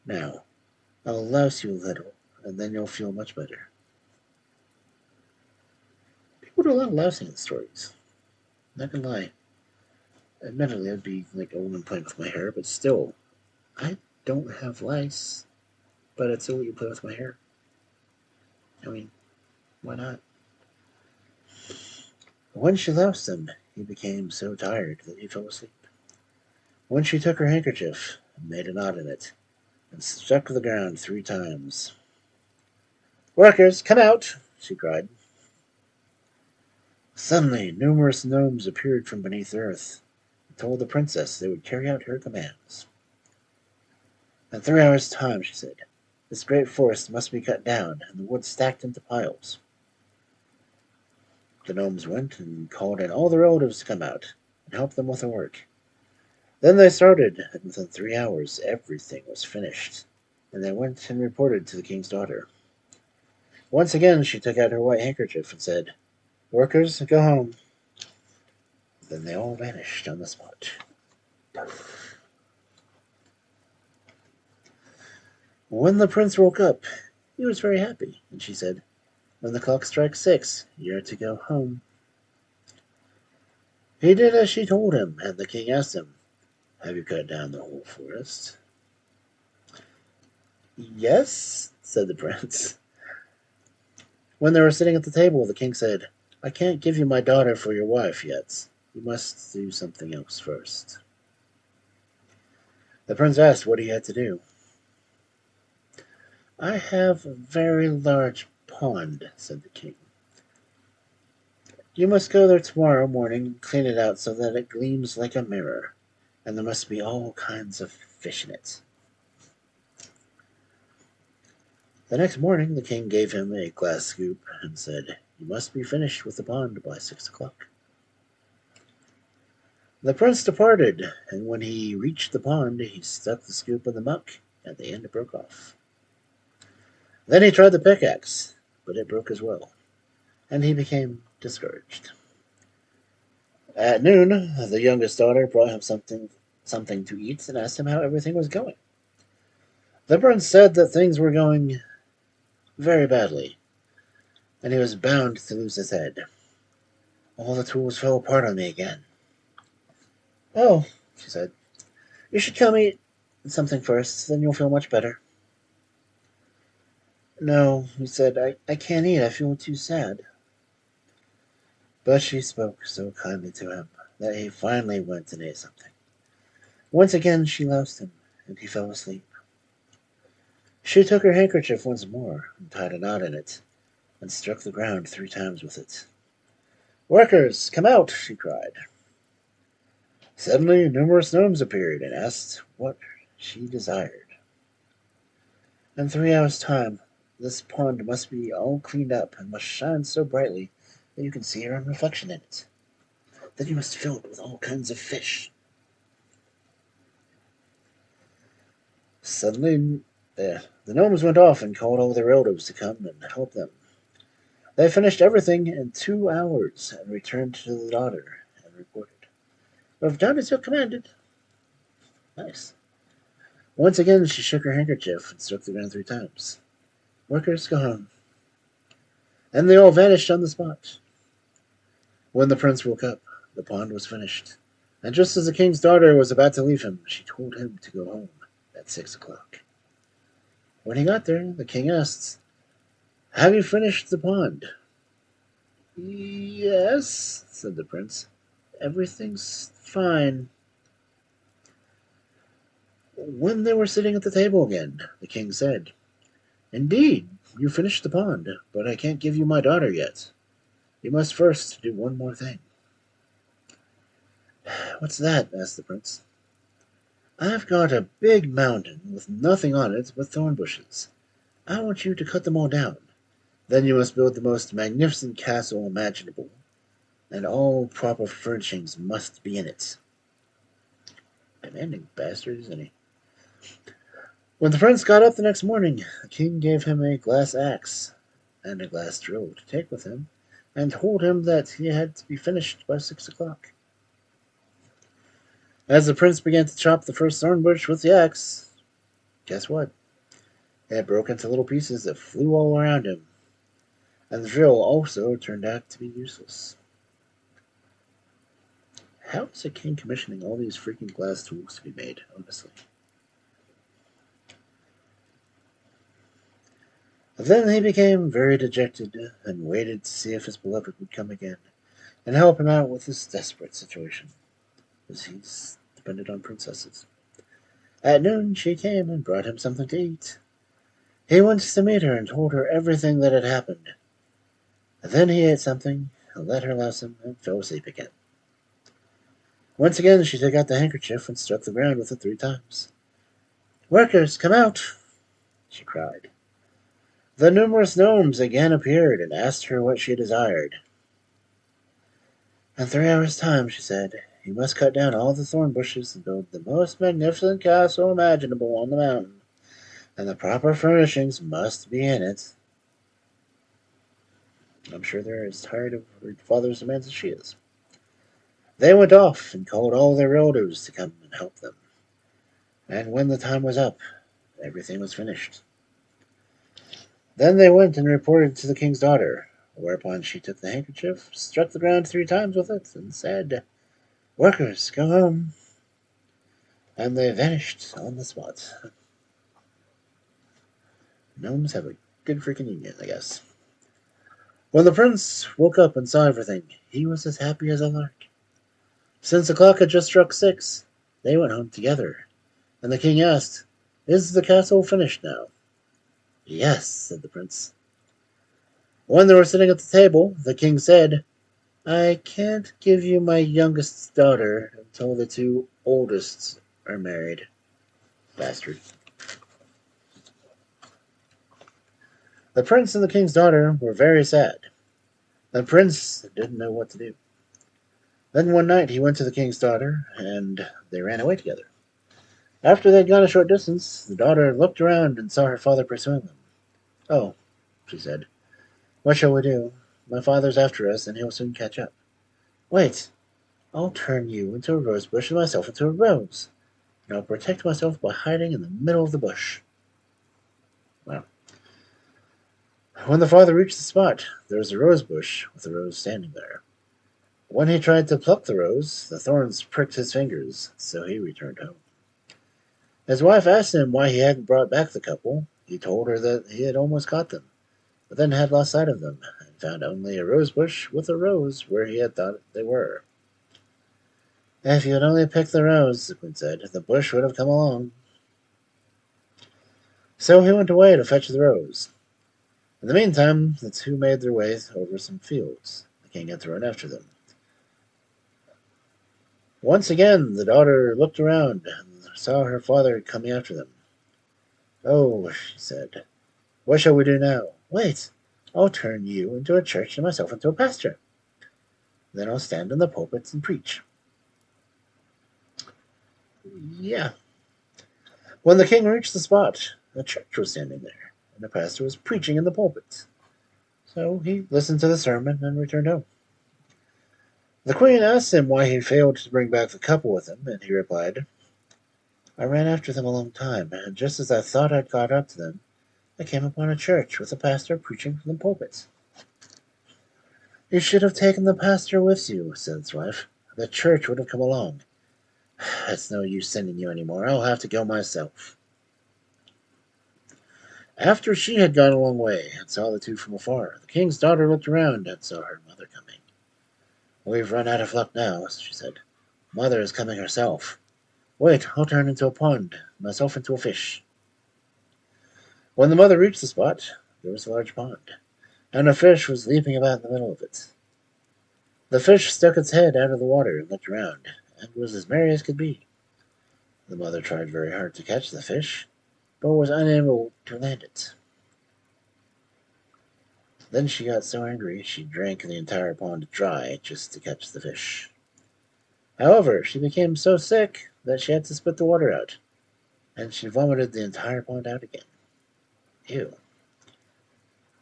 "Now, I'll louse you a little, and then you'll feel much better." People do a lot of lousing in stories. Not gonna lie. Admittedly, I'd be like a woman playing with my hair, but still, I don't have lice, but I'd still let you play with my hair. I mean, why not? When she loused him, he became so tired that he fell asleep. When she took her handkerchief and made a knot in it, and struck the ground 3 times. "Workers, come out!" she cried. Suddenly, numerous gnomes appeared from beneath the earth and told the princess they would carry out her commands. "In 3 hours' time," she said, "this great forest must be cut down and the wood stacked into piles." The gnomes went and called in all the relatives to come out and help them with the work. Then they started, and within 3 hours everything was finished, and they went and reported to the king's daughter. Once again she took out her white handkerchief and said, "Workers, go home." Then they all vanished on the spot. When the prince woke up, he was very happy, and she said, "When the clock strikes 6, you're to go home." He did as she told him, and the king asked him, "Have you cut down the whole forest?" "Yes," said the prince. When they were sitting at the table, the king said, "I can't give you my daughter for your wife yet. You must do something else first." The prince asked what he had to do. "I have a very large pond," said the king. "You must go there tomorrow morning and clean it out so that it gleams like a mirror, and there must be all kinds of fish in it." The next morning the king gave him a glass scoop and said, "You must be finished with the pond by 6 o'clock." The prince departed, and when he reached the pond, he stuck the scoop in the muck, and the end broke off. Then he tried the pickaxe, but it broke as well, and he became discouraged. At noon, the youngest daughter brought him something to eat and asked him how everything was going. The prince said that things were going very badly, and he was bound to lose his head. All the tools fell apart on me again. Oh, she said, you should come eat something first, then you'll feel much better. No, he said, I can't eat, I feel too sad. But she spoke so kindly to him that he finally went and ate something. Once again she loosed him, and he fell asleep. She took her handkerchief once more, and tied a knot in it, and struck the ground 3 times with it. Workers, come out, she cried. Suddenly numerous gnomes appeared and asked what she desired. In 3 hours' time, this pond must be all cleaned up and must shine so brightly that you can see your own reflection in it. Then you must fill it with all kinds of fish. Suddenly, the gnomes went off and called all their relatives to come and help them. They finished everything in 2 hours and returned to the daughter and reported, "We've done as you commanded." Nice. Once again she shook her handkerchief and struck the ground 3 times. Workers, go home. And they all vanished on the spot. When the prince woke up, the pond was finished, and just as the king's daughter was about to leave him, she told him to go home at 6 o'clock. When he got there, the king asked, "Have you finished the pond?" "Yes," said the prince. "Everything's fine." When they were sitting at the table again, the king said, "Indeed, you finished the pond, but I can't give you my daughter yet. You must first do one more thing." "What's that?" asked the prince. "I've got a big mountain with nothing on it but thorn bushes. I want you to cut them all down. Then you must build the most magnificent castle imaginable, and all proper furnishings must be in it." Demanding bastard, isn't he? When the prince got up the next morning, the king gave him a glass axe and a glass drill to take with him, and told him that he had to be finished by 6 o'clock. As the prince began to chop the first thornbush with the axe, guess what? It broke into little pieces that flew all around him, and the drill also turned out to be useless. How is a king commissioning all these freaking glass tools to be made, honestly? Then he became very dejected and waited to see if his beloved would come again and help him out with this desperate situation, as he's dependent on princesses. At noon she came and brought him something to eat. He went to meet her and told her everything that had happened. Then he ate something, and let her louse him, and fell asleep again. Once again she took out the handkerchief and struck the ground with it 3 times. "Workers, come out!" she cried. The numerous gnomes again appeared and asked her what she desired. "In 3 hours' time," she said, "you must cut down all the thorn bushes and build the most magnificent castle imaginable on the mountain, and the proper furnishings must be in it." I'm sure they're as tired of her father's demands as she is. They went off and called all their relatives to come and help them. And when the time was up, everything was finished. Then they went and reported to the king's daughter, whereupon she took the handkerchief, struck the ground 3 times with it, and said, "Workers, go home." And they vanished on the spot. Gnomes have a good freaking union, I guess. When the prince woke up and saw everything, he was as happy as a lark. Since the clock had just struck 6, they went home together, and the king asked, "Is the castle finished now?" "Yes," said the prince. When they were sitting at the table, the king said, "I can't give you my youngest daughter until the 2 oldest are married." Bastard. The prince and the king's daughter were very sad. The prince didn't know what to do. Then one night he went to the king's daughter, and they ran away together. After they had gone a short distance, the daughter looked around and saw her father pursuing them. "Oh," she said, "what shall we do? My father's after us, and he'll soon catch up." "Wait! I'll turn you into a rose bush and myself into a rose, and I'll protect myself by hiding in the middle of the bush." Well, when the father reached the spot, there was a rose bush with a rose standing there. When he tried to pluck the rose, the thorns pricked his fingers, so he returned home. His wife asked him why he hadn't brought back the couple. He told her that he had almost caught them, but then had lost sight of them, and found only a rose bush with a rose where he had thought they were. "If you had only picked the rose," the queen said, "the bush would have come along." So he went away to fetch the rose. In the meantime, the two made their way over some fields. The king had to run after them. Once again the daughter looked around and saw her father coming after them. "Oh," she said, "what shall we do now?" "Wait! I'll turn you into a church and myself into a pastor. Then I'll stand in the pulpits and preach." Yeah. When the king reached the spot, a church was standing there, and the pastor was preaching in the pulpit. So he listened to the sermon and returned home. The queen asked him why he failed to bring back the couple with him, and he replied, "I ran after them a long time, and just as I thought I'd got up to them, I came upon a church with a pastor preaching from the pulpit." "You should have taken the pastor with you," said his wife. "The church would have come along." "It's no use sending you any more. I'll have to go myself." After she had gone a long way, and saw the two from afar, the king's daughter looked around and saw her mother coming. "We've run out of luck now," she said. "Mother is coming herself. Wait, I'll turn into a pond, myself into a fish." When the mother reached the spot, there was a large pond, and a fish was leaping about in the middle of it. The fish stuck its head out of the water and looked around, and was as merry as could be. The mother tried very hard to catch the fish, but was unable to land it. Then she got so angry she drank the entire pond dry just to catch the fish. However, she became so sick that she had to spit the water out, and she vomited the entire pond out again. Ew.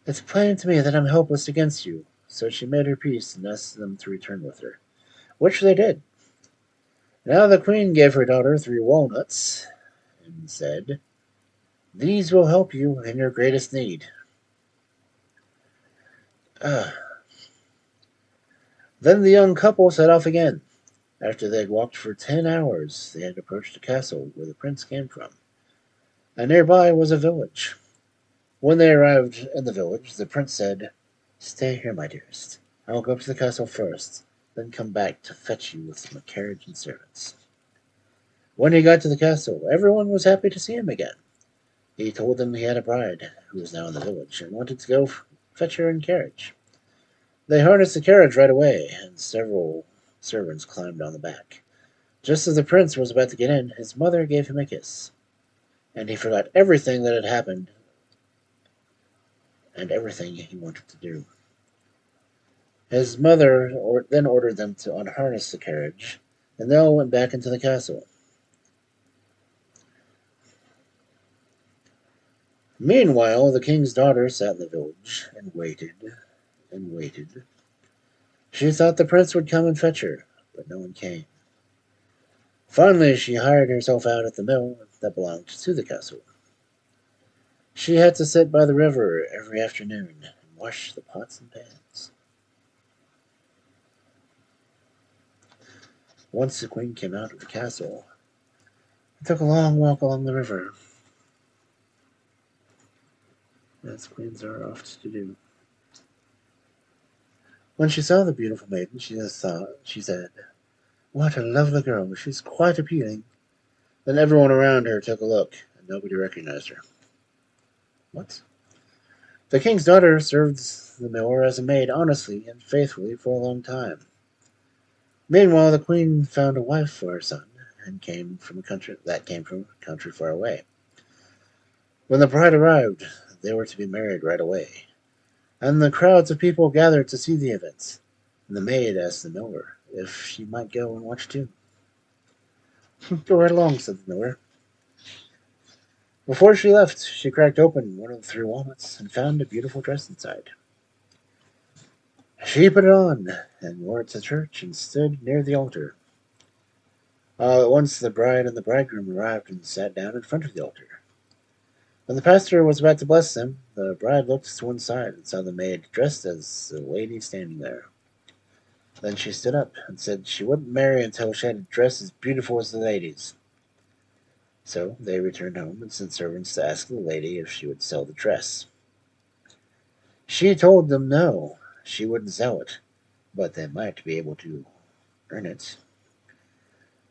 "It's plain to me that I'm helpless against you." So she made her peace and asked them to return with her, which they did. Now the queen gave her daughter 3 walnuts, and said, "These will help you in your greatest need." Ah. Then the young couple set off again. After they had walked for 10 hours, they had approached a castle where the prince came from, and nearby was a village. When they arrived in the village, the prince said, "Stay here, my dearest. I will go up to the castle first, then come back to fetch you with my carriage and servants." When he got to the castle, everyone was happy to see him again. He told them he had a bride, who was now in the village, and wanted to go fetch her in carriage. They harnessed the carriage right away, and several servants climbed on the back. Just as the prince was about to get in, his mother gave him a kiss, and he forgot everything that had happened and everything he wanted to do. His mother then ordered them to unharness the carriage, and they all went back into the castle. Meanwhile, the king's daughter sat in the village and waited and waited. She thought the prince would come and fetch her, but no one came. Finally, she hired herself out at the mill that belonged to the castle. She had to sit by the river every afternoon and wash the pots and pans. Once the queen came out of the castle and took a long walk along the river, as queens are oft to do. When she saw the beautiful maiden, she said, "What a lovely girl! She's quite appealing." Then everyone around her took a look, and nobody recognized her. What? The king's daughter served the miller as a maid honestly and faithfully for a long time. Meanwhile, the queen found a wife for her son, and came from a country far away. When the bride arrived, they were to be married right away, and the crowds of people gathered to see the event. And the maid asked the miller if she might go and watch too. Go right along, said the miller. Before she left, she cracked open one of the three walnuts and found a beautiful dress inside. She put it on and wore it to church and stood near the altar. All at once the bride and the bridegroom arrived and sat down in front of the altar. When the pastor was about to bless them, the bride looked to one side and saw the maid dressed as the lady standing there. Then she stood up and said she wouldn't marry until she had a dress as beautiful as the lady's. So they returned home and sent servants to ask the lady if she would sell the dress. She told them no, she wouldn't sell it, but they might be able to earn it.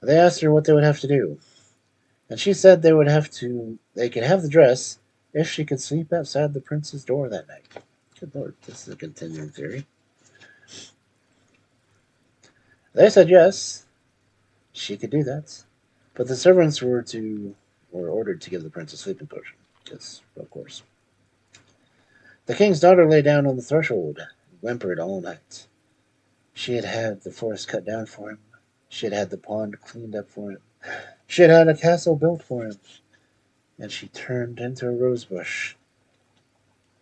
They asked her what they would have to do, and she said they could have the dress if she could sleep outside the prince's door that night. Good lord, this is a continuing theory. They said yes, she could do that, but the servants were ordered to give the prince a sleeping potion, because of course. The king's daughter lay down on the threshold and whimpered all night. She had had the forest cut down for him. She had had the pond cleaned up for him. She had had a castle built for him. And she turned into a rosebush.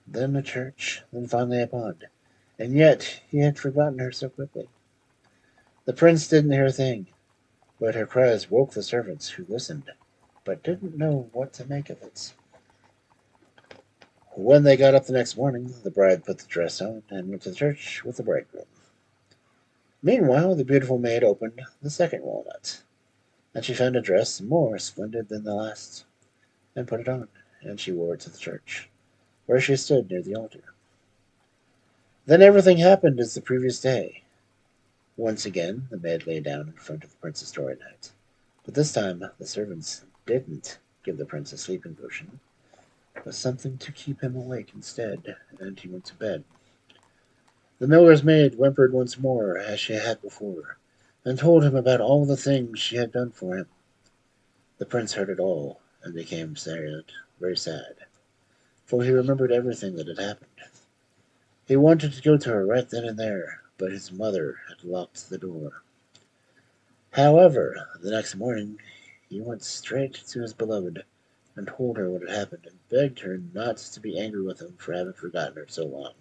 Then a church, then finally a pond. And yet he had forgotten her so quickly. The prince didn't hear a thing, but her cries woke the servants, who listened, but didn't know what to make of it. When they got up the next morning, the bride put the dress on and went to church with the bridegroom. Meanwhile, the beautiful maid opened the second walnut, and she found a dress more splendid than the last, and put it on, and she wore it to the church, where she stood near the altar. Then everything happened as the previous day. Once again, the maid lay down in front of the prince's door at night, but this time the servants didn't give the prince a sleeping potion, but something to keep him awake instead, and he went to bed. The miller's maid whimpered once more, as she had before, and told him about all the things she had done for him. The prince heard it all, and became sad, very sad, for he remembered everything that had happened. He wanted to go to her right then and there, but his mother had locked the door. However, the next morning he went straight to his beloved and told her what had happened, and begged her not to be angry with him for having forgotten her so long.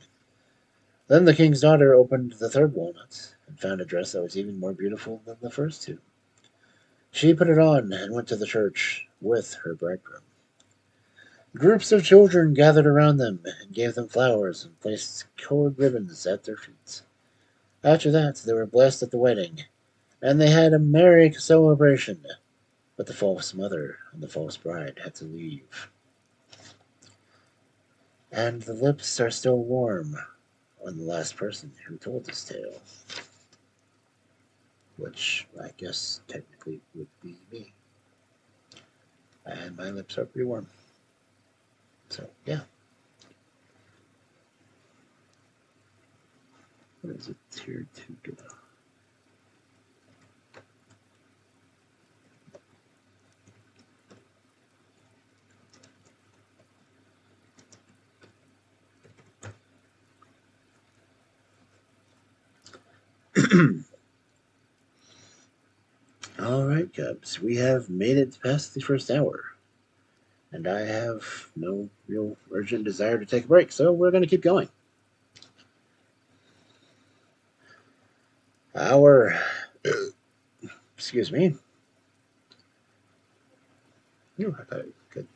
Then the king's daughter opened the third walnut and found a dress that was even more beautiful than the first two. She put it on and went to the church with her bridegroom. Groups of children gathered around them and gave them flowers and placed colored ribbons at their feet. After that, they were blessed at the wedding, and they had a merry celebration. But the false mother and the false bride had to leave. And the lips are still warm on the last person who told this tale, which I guess technically would be me. And my lips are pretty warm. So, yeah. What is it here to go? All right, Cubs, we have made it past the first hour, and I have no real urgent desire to take a break, so we're going to keep going. Excuse me. I thought I could.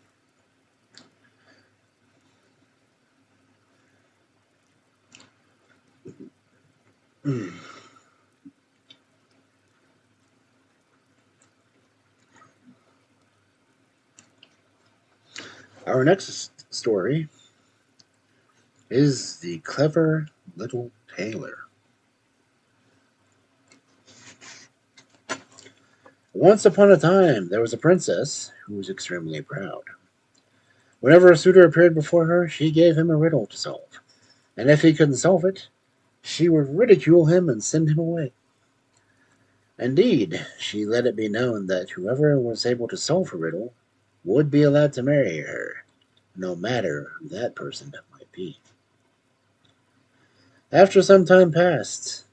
Our next story is The Clever Little Tailor. Once upon a time, there was a princess who was extremely proud. Whenever a suitor appeared before her, she gave him a riddle to solve, and if he couldn't solve it, she would ridicule him and send him away. Indeed, she let it be known that whoever was able to solve her riddle would be allowed to marry her, no matter who that person might be. After some time passed,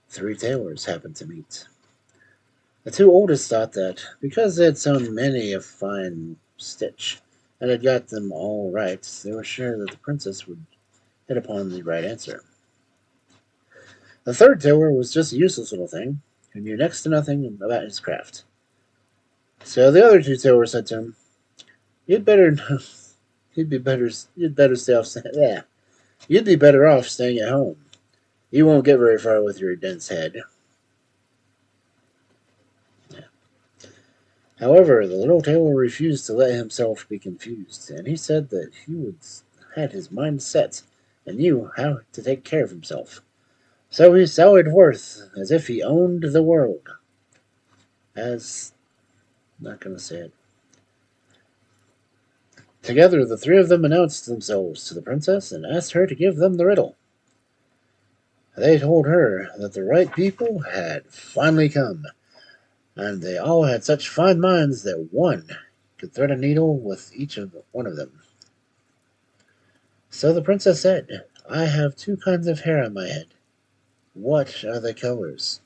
three tailors happened to meet. The two oldest thought that, because they had sewn many a fine stitch, and had got them all right, they were sure that the princess would hit upon the right answer. The third tailor was just a useless little thing, who knew next to nothing about his craft. So the other two tailors said to him, "You'd better, you'd better stay off. Yeah, you'd be better off staying at home. You won't get very far with your dense head." However, the little tailor refused to let himself be confused, and he said that had his mind set and knew how to take care of himself. So he sallied forth as if he owned the world. As not going to say it. Together, the three of them announced themselves to the princess and asked her to give them the riddle. They told her that the right people had finally come, and they all had such fine minds that one could thread a needle with each of one of them. So the princess said, "I have two kinds of hair on my head. What are the colors?"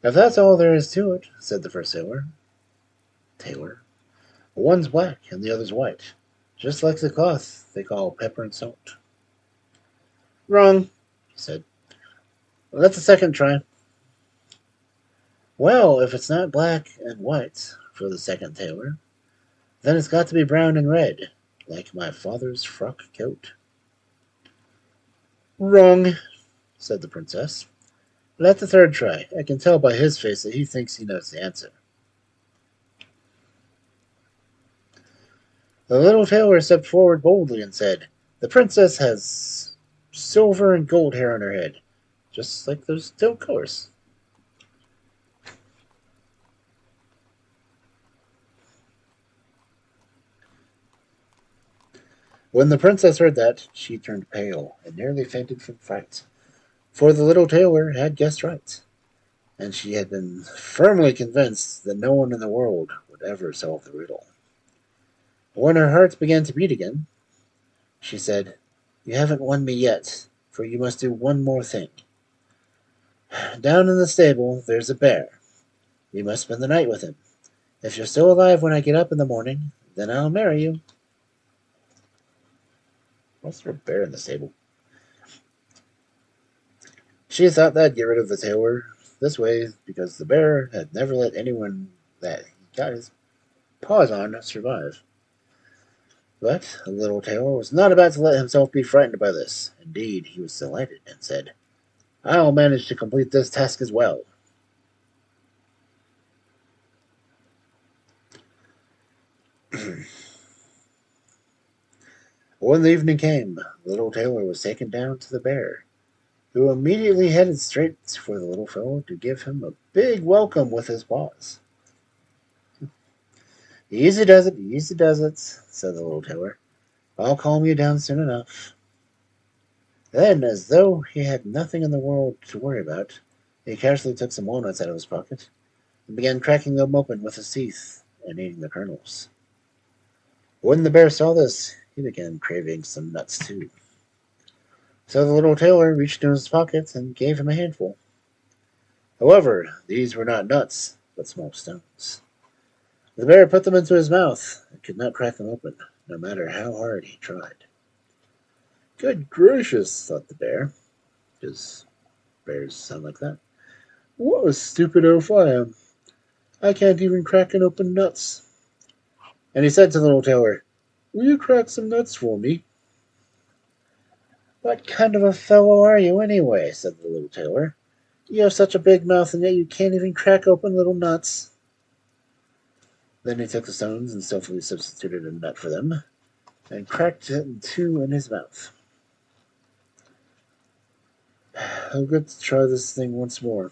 "If that's all there is to it," said the first tailor, "one's black and the other's white, just like the cloth they call pepper and salt." "Wrong," he said. "Let's a second try." "Well, if it's not black and white," for the second tailor, "then it's got to be brown and red, like my father's frock coat." "Wrong," said the princess. "Let the third try. I can tell by his face that he thinks he knows the answer." The little tailor stepped forward boldly and said, "The princess has silver and gold hair on her head, just like those two colors." When the princess heard that, she turned pale and nearly fainted from fright, for the little tailor had guessed right, and she had been firmly convinced that no one in the world would ever solve the riddle. When her heart began to beat again, she said, "You haven't won me yet, for you must do one more thing. Down in the stable there's a bear. You must spend the night with him. If you're still alive when I get up in the morning, then I'll marry you." What's there a bear in the stable? She thought that'd get rid of the tailor this way, because the bear had never let anyone that he got his paws on survive. But the little tailor was not about to let himself be frightened by this. Indeed, he was delighted and said, "I'll manage to complete this task as well." When the evening came, the little tailor was taken down to the bear, who immediately headed straight for the little fellow to give him a big welcome with his paws. "Easy does it," said the little tailor. "I'll calm you down soon enough." Then, as though he had nothing in the world to worry about, he casually took some walnuts out of his pocket and began cracking them open with his teeth and eating the kernels. When the bear saw this, he began craving some nuts too. So the little tailor reached into his pocket and gave him a handful. However, these were not nuts, but small stones. The bear put them into his mouth and could not crack them open, no matter how hard he tried. "Good gracious," thought the bear, because bears sound like that. "What a stupid oaf I am. I can't even crack and open nuts." And he said to the little tailor, "Will you crack some nuts for me?" "What kind of a fellow are you, anyway?" said the little tailor. "You have such a big mouth, and yet you can't even crack open little nuts." Then he took the stones and stealthily substituted a nut for them, and cracked it in two in his mouth. "I'll get to try this thing once more.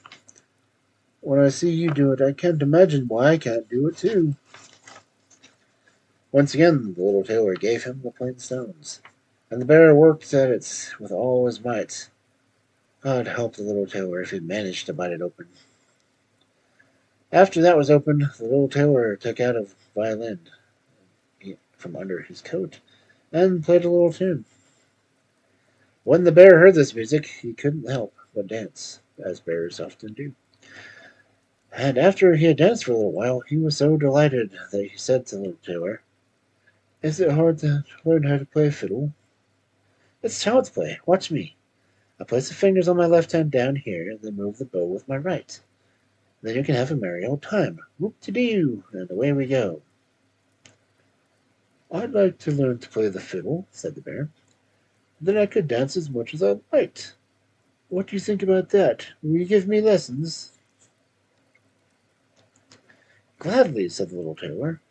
When I see you do it, I can't imagine why I can't do it too." Once again the little tailor gave him the plain stones, and the bear worked at it with all his might. God help the little tailor if he managed to bite it open. After that was opened, the little tailor took out a violin from under his coat and played a little tune. When the bear heard this music, he couldn't help but dance, as bears often do. And after he had danced for a little while, he was so delighted that he said to little Tailor, "Is it hard to learn how to play fiddle?" "It's child's play. Watch me. I place the fingers on my left hand down here, and then move the bow with my right. Then you can have a merry old time. Whoop-de-doo, and away we go." "I'd like to learn to play the fiddle," said the bear. "Then I could dance as much as I liked. What do you think about that? Will you give me lessons?" "Gladly," said the little tailor,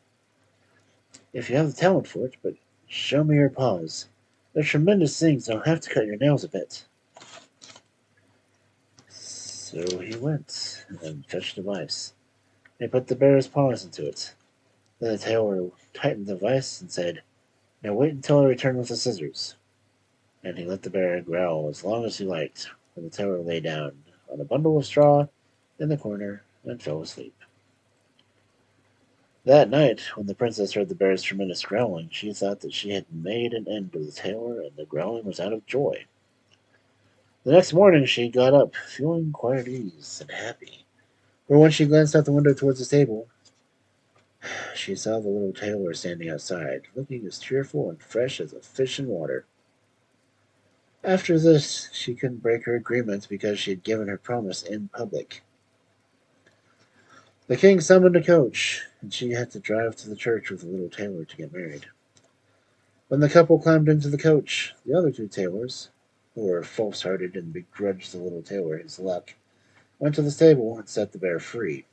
"if you have the talent for it, but show me your paws. They're tremendous things, and I'll have to cut your nails a bit." So he went and fetched a vise. He put the bear's paws into it. Then the tailor tightened the vise and said, "Now wait until I return with the scissors." And he let the bear growl as long as he liked, when the tailor lay down on a bundle of straw in the corner and fell asleep. That night, when the princess heard the bear's tremendous growling, she thought that she had made an end of the tailor, and the growling was out of joy. The next morning she got up, feeling quite at ease and happy, for when she glanced out the window towards the stable, she saw the little tailor standing outside, looking as cheerful and fresh as a fish in water. After this, she couldn't break her agreement because she had given her promise in public. The king summoned a coach, and she had to drive to the church with the little tailor to get married. When the couple climbed into the coach, the other two tailors, who were false-hearted and begrudged the little tailor his luck, went to the stable and set the bear free.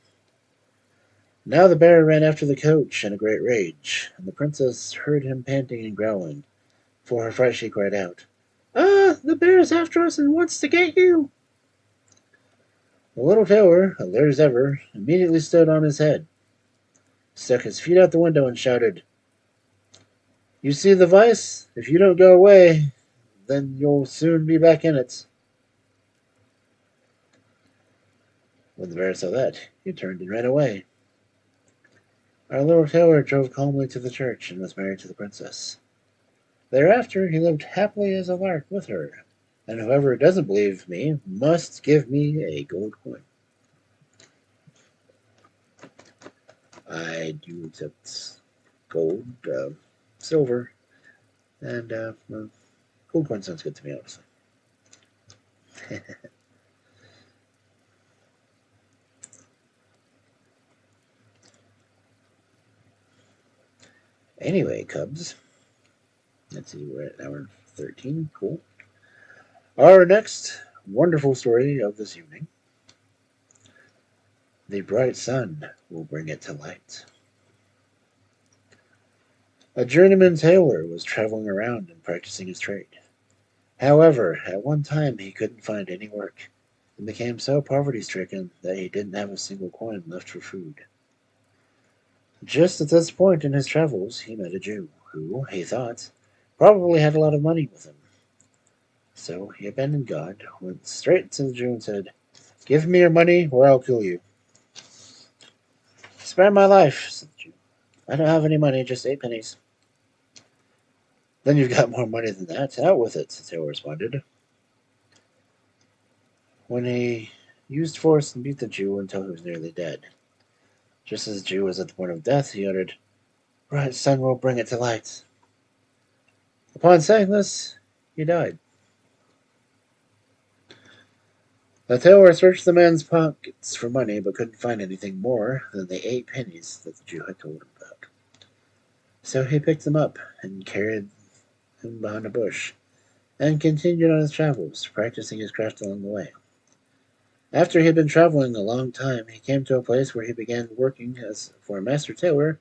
Now the bear ran after the coach in a great rage, and the princess heard him panting and growling. For her fright she cried out, "Ah, the bear is after us and wants to get you!" The little tailor, alert as ever, immediately stood on his head, stuck his feet out the window, and shouted, "You see the vice? If you don't go away, then you'll soon be back in it." When the bear saw that, he turned and ran away. Our little tailor drove calmly to the church and was married to the princess. Thereafter he lived happily as a lark with her, and whoever doesn't believe me must give me a gold coin. I do accept gold, silver, and well, gold coin sounds good to me, honestly. Anyway, Cubs, let's see, we're at hour 13. Cool. Our next wonderful story of this evening: The Bright Sun Will Bring It to Light. A journeyman tailor was traveling around and practicing his trade. However, at one time he couldn't find any work, and became so poverty-stricken that he didn't have a single coin left for food. Just at this point in his travels, he met a Jew, who, he thought, probably had a lot of money with him. So he abandoned God, went straight to the Jew and said, "Give me your money or I'll kill you." "Spare my life," said the Jew. "I don't have any money, just 8 pennies." "Then you've got more money than that. Out with it," the tailor responded. When he used force and beat the Jew until he was nearly dead. Just as the Jew was at the point of death, he uttered, "Bright sun will bring it to light." Upon saying this, he died. The tailor searched the man's pockets for money, but couldn't find anything more than the 8 pennies that the Jew had told him about. So he picked them up and carried them behind a bush, and continued on his travels, practicing his craft along the way. After he had been traveling a long time, he came to a place where he began working as for a master tailor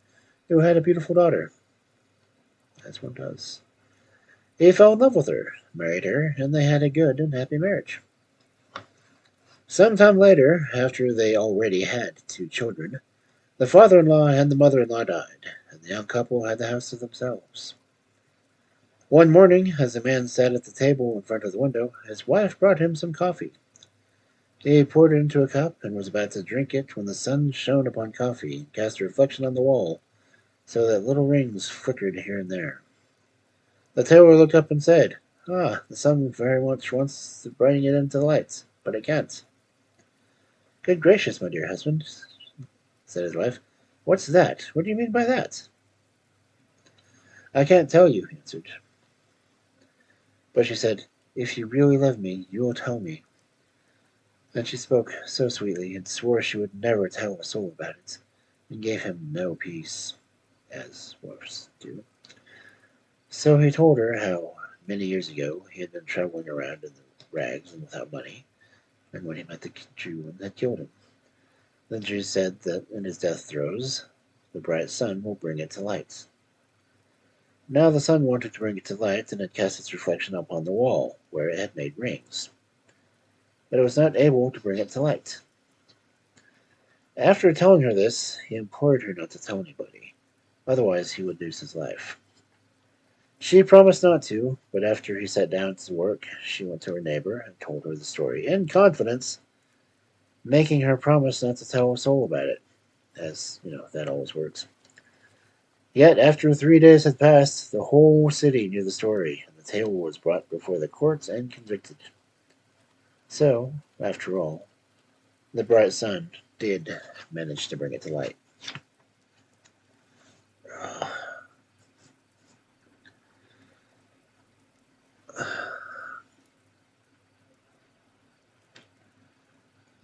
who had a beautiful daughter, as one does. He fell in love with her, married her, and they had a good and happy marriage. Some time later, after they already had 2 children, the father-in-law and the mother-in-law died, and the young couple had the house to themselves. One morning, as the man sat at the table in front of the window, his wife brought him some coffee. He poured it into a cup and was about to drink it when the sun shone upon coffee and cast a reflection on the wall, so that little rings flickered here and there. The tailor looked up and said, Ah, the sun very much wants to bring it into the light, but it can't. Good gracious, my dear husband, said his wife. What's that? What do you mean by that? I can't tell you, he answered. But she said, If you really love me, you will tell me. And she spoke so sweetly and swore she would never tell a soul about it, and gave him no peace, as wives do. So he told her how, many years ago, he had been traveling around in the rags and without money, and when he met the Jew and had killed him. The Jew said that in his death throes, the bright sun will bring it to light. Now the sun wanted to bring it to light, and had cast its reflection upon the wall, where it had made rings. But it was not able to bring it to light. After telling her this, he implored her not to tell anybody, otherwise he would lose his life. She promised not to, but after he sat down to work, she went to her neighbor and told her the story in confidence, making her promise not to tell a soul about it, as, that always works. Yet, after 3 days had passed, the whole city knew the story, and the tailor was brought before the courts and convicted. So, after all, the bright sun did manage to bring it to light.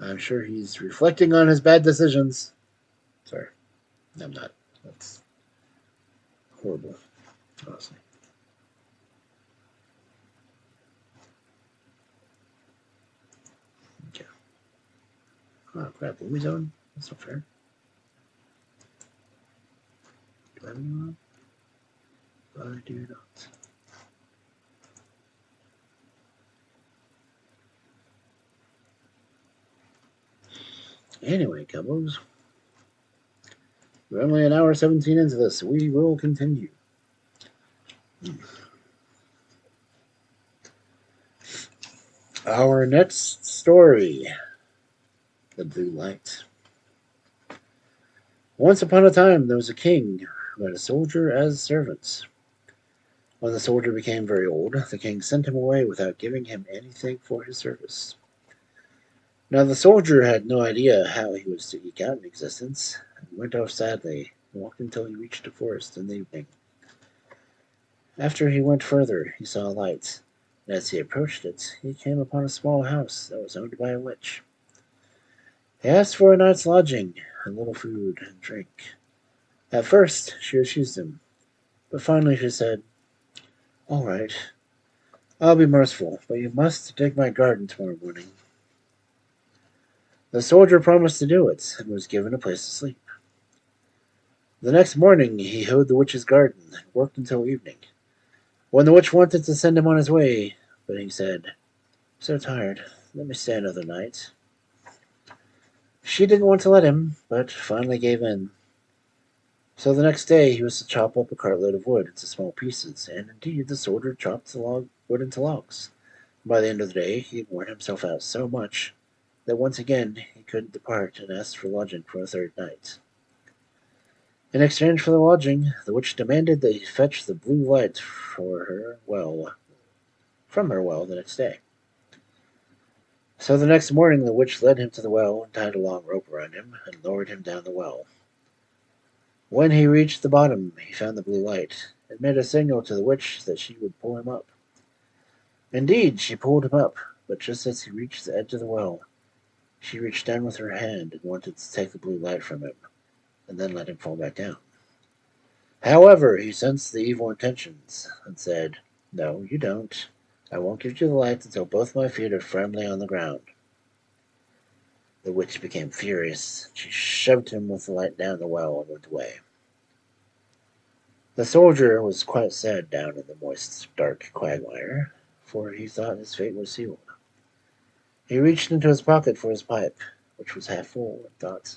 I'm sure he's reflecting on his bad decisions. Sorry, I'm not. That's horrible, honestly. Okay. Oh, crap. Blue zone? That's not fair. Do I have anyone on? I do not. Anyway, Cowboys. We're only an hour 17 into this, so we will continue. Our next story, The Blue Light. Once upon a time, there was a king who had a soldier as servants. When the soldier became very old, the king sent him away without giving him anything for his service. Now the soldier had no idea how he was to eke out an existence, and went off sadly, and walked until he reached a forest in the evening. After he went further, he saw a light, and as he approached it, he came upon a small house that was owned by a witch. He asked for a night's lodging, and little food and drink. At first, she refused him, but finally she said, All right, I'll be merciful, but you must dig my garden tomorrow morning. The soldier promised to do it, and was given a place to sleep. The next morning he hoed the witch's garden, and worked until evening, when the witch wanted to send him on his way, but he said, So tired, let me stay another night. She didn't want to let him, but finally gave in. So the next day he was to chop up a cartload of wood into small pieces, and indeed the soldier chopped the wood into logs. By the end of the day he had worn himself out so much that once again he couldn't depart, and asked for lodging for a third night. In exchange for the lodging, the witch demanded that he fetch the blue light from her well the next day. So the next morning the witch led him to the well and tied a long rope around him and lowered him down the well. When he reached the bottom, he found the blue light, and made a signal to the witch that she would pull him up. Indeed, she pulled him up, but just as he reached the edge of the well, she reached down with her hand and wanted to take the blue light from him, and then let him fall back down. However, he sensed the evil intentions, and said, No, you don't. I won't give you the light until both my feet are firmly on the ground. The witch became furious. She shoved him with the light down the well and went away. The soldier was quite sad down in the moist, dark quagmire, for he thought his fate was sealed. He reached into his pocket for his pipe, which was half full, and thought,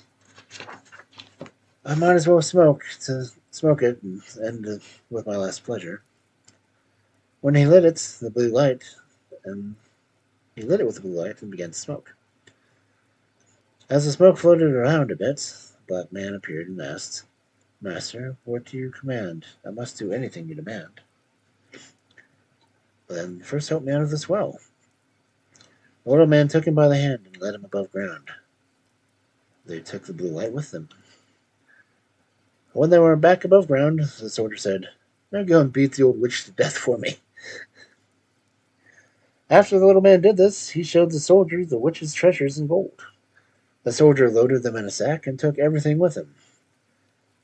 I might as well smoke it and end it with my last pleasure. When he lit it, with the blue light, and began to smoke. As the smoke floated around a bit, the black man appeared and asked, Master, what do you command? I must do anything you demand. Then first help me out of this well. The little man took him by the hand and led him above ground. They took the blue light with them. When they were back above ground, the soldier said, "Now go and beat the old witch to death for me." After the little man did this, he showed the soldier the witch's treasures in gold. The soldier loaded them in a sack and took everything with him.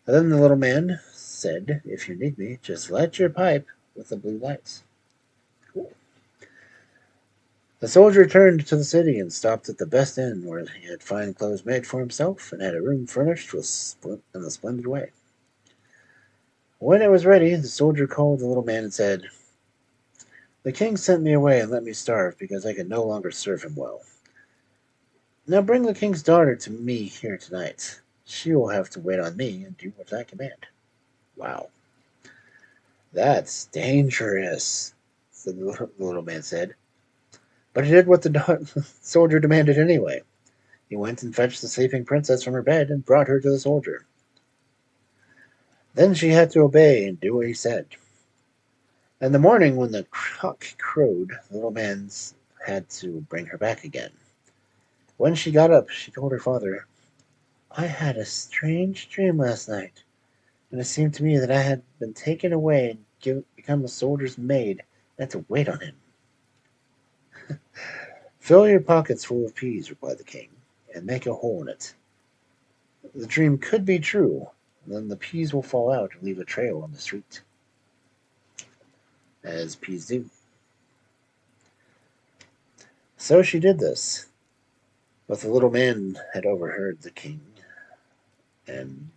And then the little man said, "If you need me, just light your pipe with the blue lights." Cool. The soldier returned to the city and stopped at the best inn, where he had fine clothes made for himself and had a room furnished in a splendid way. When it was ready, the soldier called the little man and said, "The king sent me away and let me starve because I could no longer serve him well. Now bring the king's daughter to me here tonight. She will have to wait on me and do what I command." Wow. "That's dangerous," the little man said. But he did what the soldier demanded anyway. He went and fetched the sleeping princess from her bed and brought her to the soldier. Then she had to obey and do what he said. In the morning, when the cock crowed, the little man had to bring her back again. When she got up, she told her father, "I had a strange dream last night, and it seemed to me that I had been taken away and become a soldier's maid and had to wait on him." "Fill your pockets full of peas," replied the king, "and make a hole in it. The dream could be true, and then the peas will fall out and leave a trail on the street." As peas do. So she did this, but the little man had overheard the king, and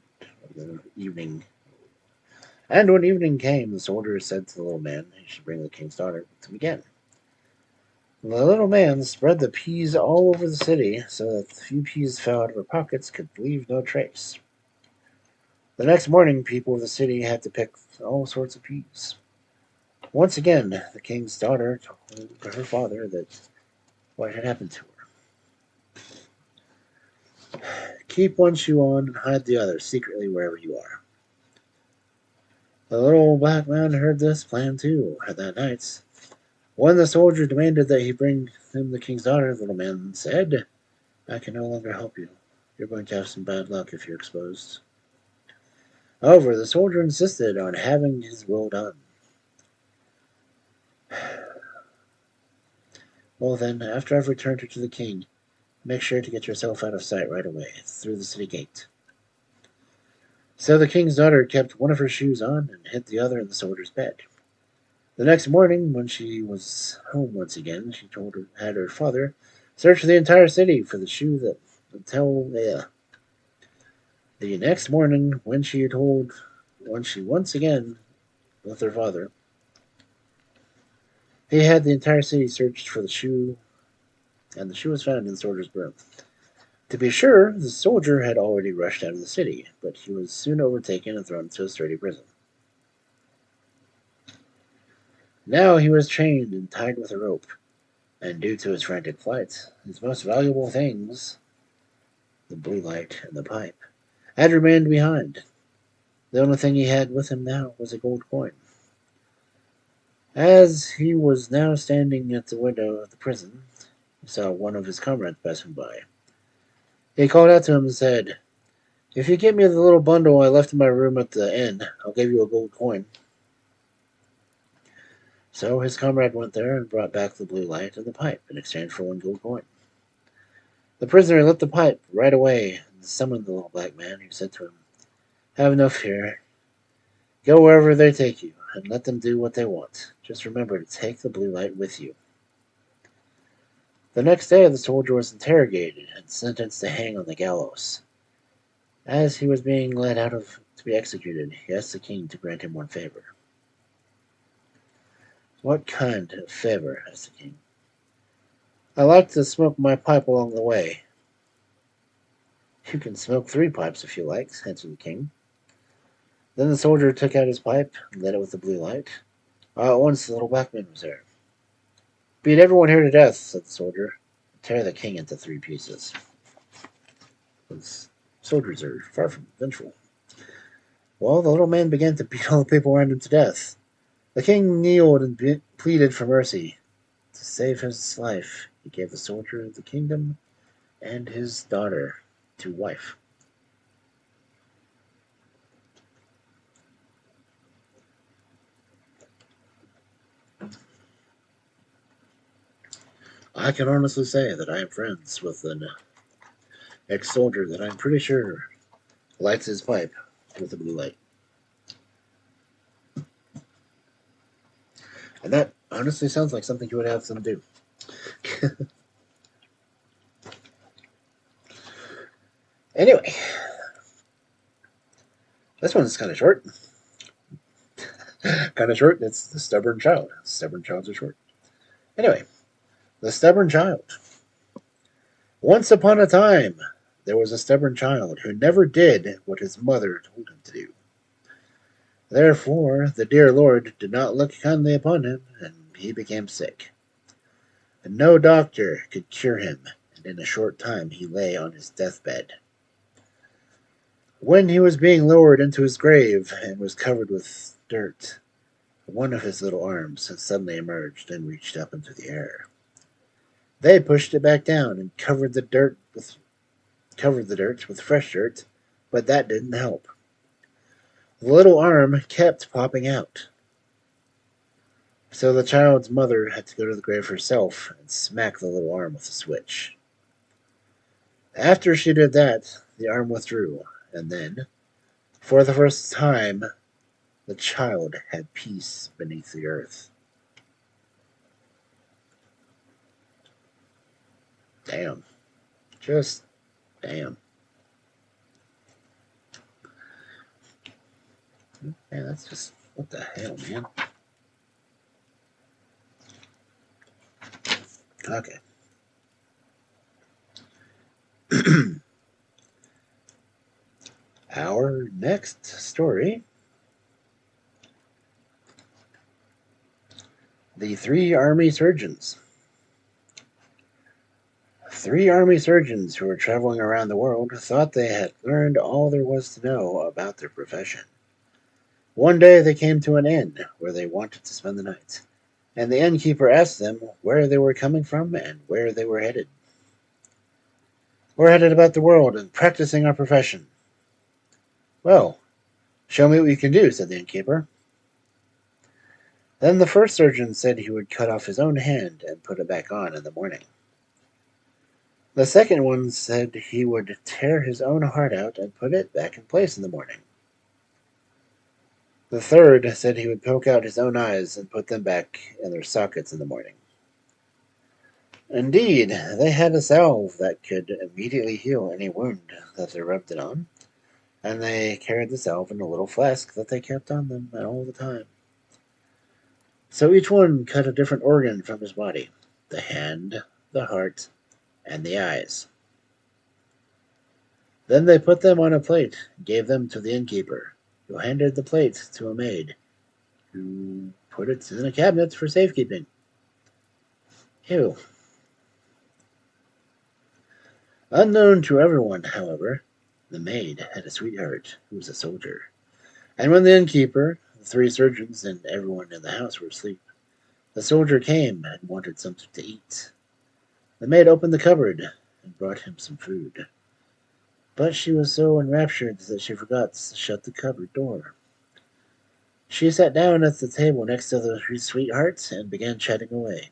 the evening. And when evening came, the soldier said to the little man he should bring the king's daughter to him again. The little man spread the peas all over the city so that the few peas fell out of her pockets could leave no trace. The next morning, people of the city had to pick all sorts of peas. Once again, the king's daughter told her father that what had happened to her. "Keep one shoe on and hide the other secretly wherever you are." The little black man heard this plan too. That night, when the soldier demanded that he bring him the king's daughter, the little man said, "I can no longer help you. You're going to have some bad luck if you're exposed." However, the soldier insisted on having his will done. "Well then, after I've returned her to the king, make sure to get yourself out of sight right away, through the city gate." So the king's daughter kept one of her shoes on and hid the other in the soldier's bed. The next morning, when she was home once again, she had her father search the entire city for the shoe that The next morning, when she once again with her father, he had the entire city searched for the shoe, and the shoe was found in the soldier's room. To be sure, the soldier had already rushed out of the city, but he was soon overtaken and thrown into a sturdy prison. Now he was chained and tied with a rope, and due to his frantic flight, his most valuable things, the blue light and the pipe, had remained behind. The only thing he had with him now was a gold coin. As he was now standing at the window of the prison, he saw one of his comrades passing by. He called out to him and said, "If you get me the little bundle I left in my room at the inn, I'll give you a gold coin." So his comrade went there and brought back the blue light and the pipe in exchange for one gold coin. The prisoner lit the pipe right away and summoned the little black man, who said to him, "Have no fear. Go wherever they take you, and let them do what they want. Just remember to take the blue light with you." The next day the soldier was interrogated and sentenced to hang on the gallows. As he was being led out to be executed, he asked the king to grant him one favor. "What kind of favor?" asked the king. "I like to smoke my pipe along the way." "You can smoke 3 pipes if you like," answered the king. Then the soldier took out his pipe and lit it with the blue light. All at once the little black man was there. "Beat everyone here to death," said the soldier, and tear the king into 3 pieces. Those soldiers are far from vengeful. Well, the little man began to beat all the people around him to death. The king kneeled and pleaded for mercy. To save his life, he gave the soldier the kingdom and his daughter to wife. I can honestly say that I am friends with an ex-soldier that I'm pretty sure lights his pipe with a blue light. And that honestly sounds like something you would have them do. Anyway, this one's kind of short. Kind of short. It's The Stubborn Child. Stubborn childs are short. Anyway, The Stubborn Child. Once upon a time, there was a stubborn child who never did what his mother told him to do. Therefore, the dear Lord did not look kindly upon him, and he became sick. And no doctor could cure him, and in a short time he lay on his deathbed. When he was being lowered into his grave and was covered with dirt, one of his little arms had suddenly emerged and reached up into the air. They pushed it back down and covered the dirt with fresh dirt, but that didn't help. The little arm kept popping out. So the child's mother had to go to the grave herself and smack the little arm with a switch. After she did that, the arm withdrew, and then, for the first time, the child had peace beneath the earth. Damn. Just damn. Man, that's just, what the hell, man? Okay. Our next story, The Three Army Surgeons. Three army surgeons who were traveling around the world thought they had learned all there was to know about their profession. One day they came to an inn where they wanted to spend the night, and the innkeeper asked them where they were coming from and where they were headed. We're headed about the world and practicing our profession. Well, show me what you can do, said the innkeeper. Then the first surgeon said he would cut off his own hand and put it back on in the morning. The second one said he would tear his own heart out and put it back in place in the morning. The third said he would poke out his own eyes and put them back in their sockets in the morning. Indeed, they had a salve that could immediately heal any wound that they rubbed it on, and they carried the salve in a little flask that they kept on them all the time. So each one cut a different organ from his body: the hand, the heart, and the eyes. Then they put them on a plate and gave them to the innkeeper, who handed the plate to a maid, who put it in a cabinet for safekeeping. Ew. Unknown to everyone, however, the maid had a sweetheart who was a soldier. And when the innkeeper, the three surgeons, and everyone in the house were asleep, the soldier came and wanted something to eat. The maid opened the cupboard and brought him some food. But she was so enraptured that she forgot to shut the cupboard door. She sat down at the table next to the three sweethearts and began chatting away.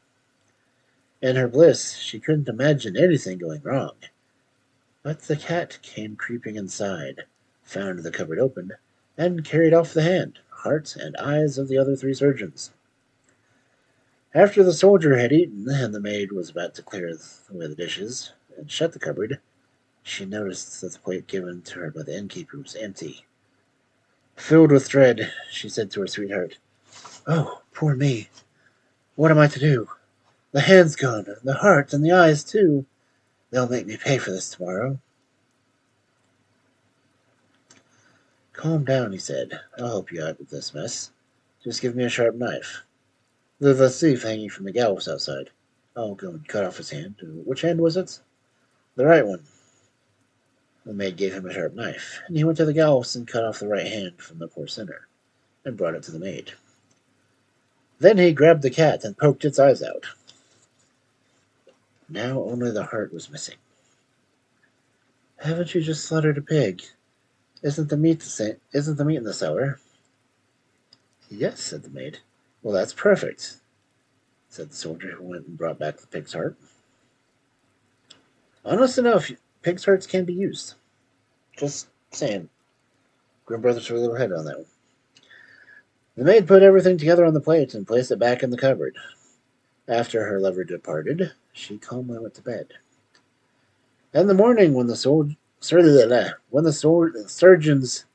In her bliss, she couldn't imagine anything going wrong. But the cat came creeping inside, found the cupboard open, and carried off the hand, heart, and eyes of the other three surgeons. After the soldier had eaten, and the maid was about to clear away the dishes and shut the cupboard, she noticed that the plate given to her by the innkeeper was empty. Filled with dread, she said to her sweetheart, "Oh, poor me! What am I to do? The hand's gone, the heart, and the eyes, too. They'll make me pay for this tomorrow." "Calm down," he said. "I'll help you out with this mess. Just give me a sharp knife. There's a thief hanging from the gallows outside. I'll go and cut off his hand." "Which hand was it?" "The right one." The maid gave him a sharp knife, and he went to the gallows and cut off the right hand from the poor sinner, and brought it to the maid. Then he grabbed the cat and poked its eyes out. Now only the heart was missing. Haven't you just slaughtered a pig? Isn't the meat in the cellar? Yes, said the maid. Well, that's perfect, said the soldier, who went and brought back the pig's heart. Honest enough, pig's hearts can be used. Just saying. Grimm brothers were a little ahead on that one. The maid put everything together on the plate and placed it back in the cupboard. After her lover departed, she calmly went to bed. In the morning, when the surgeons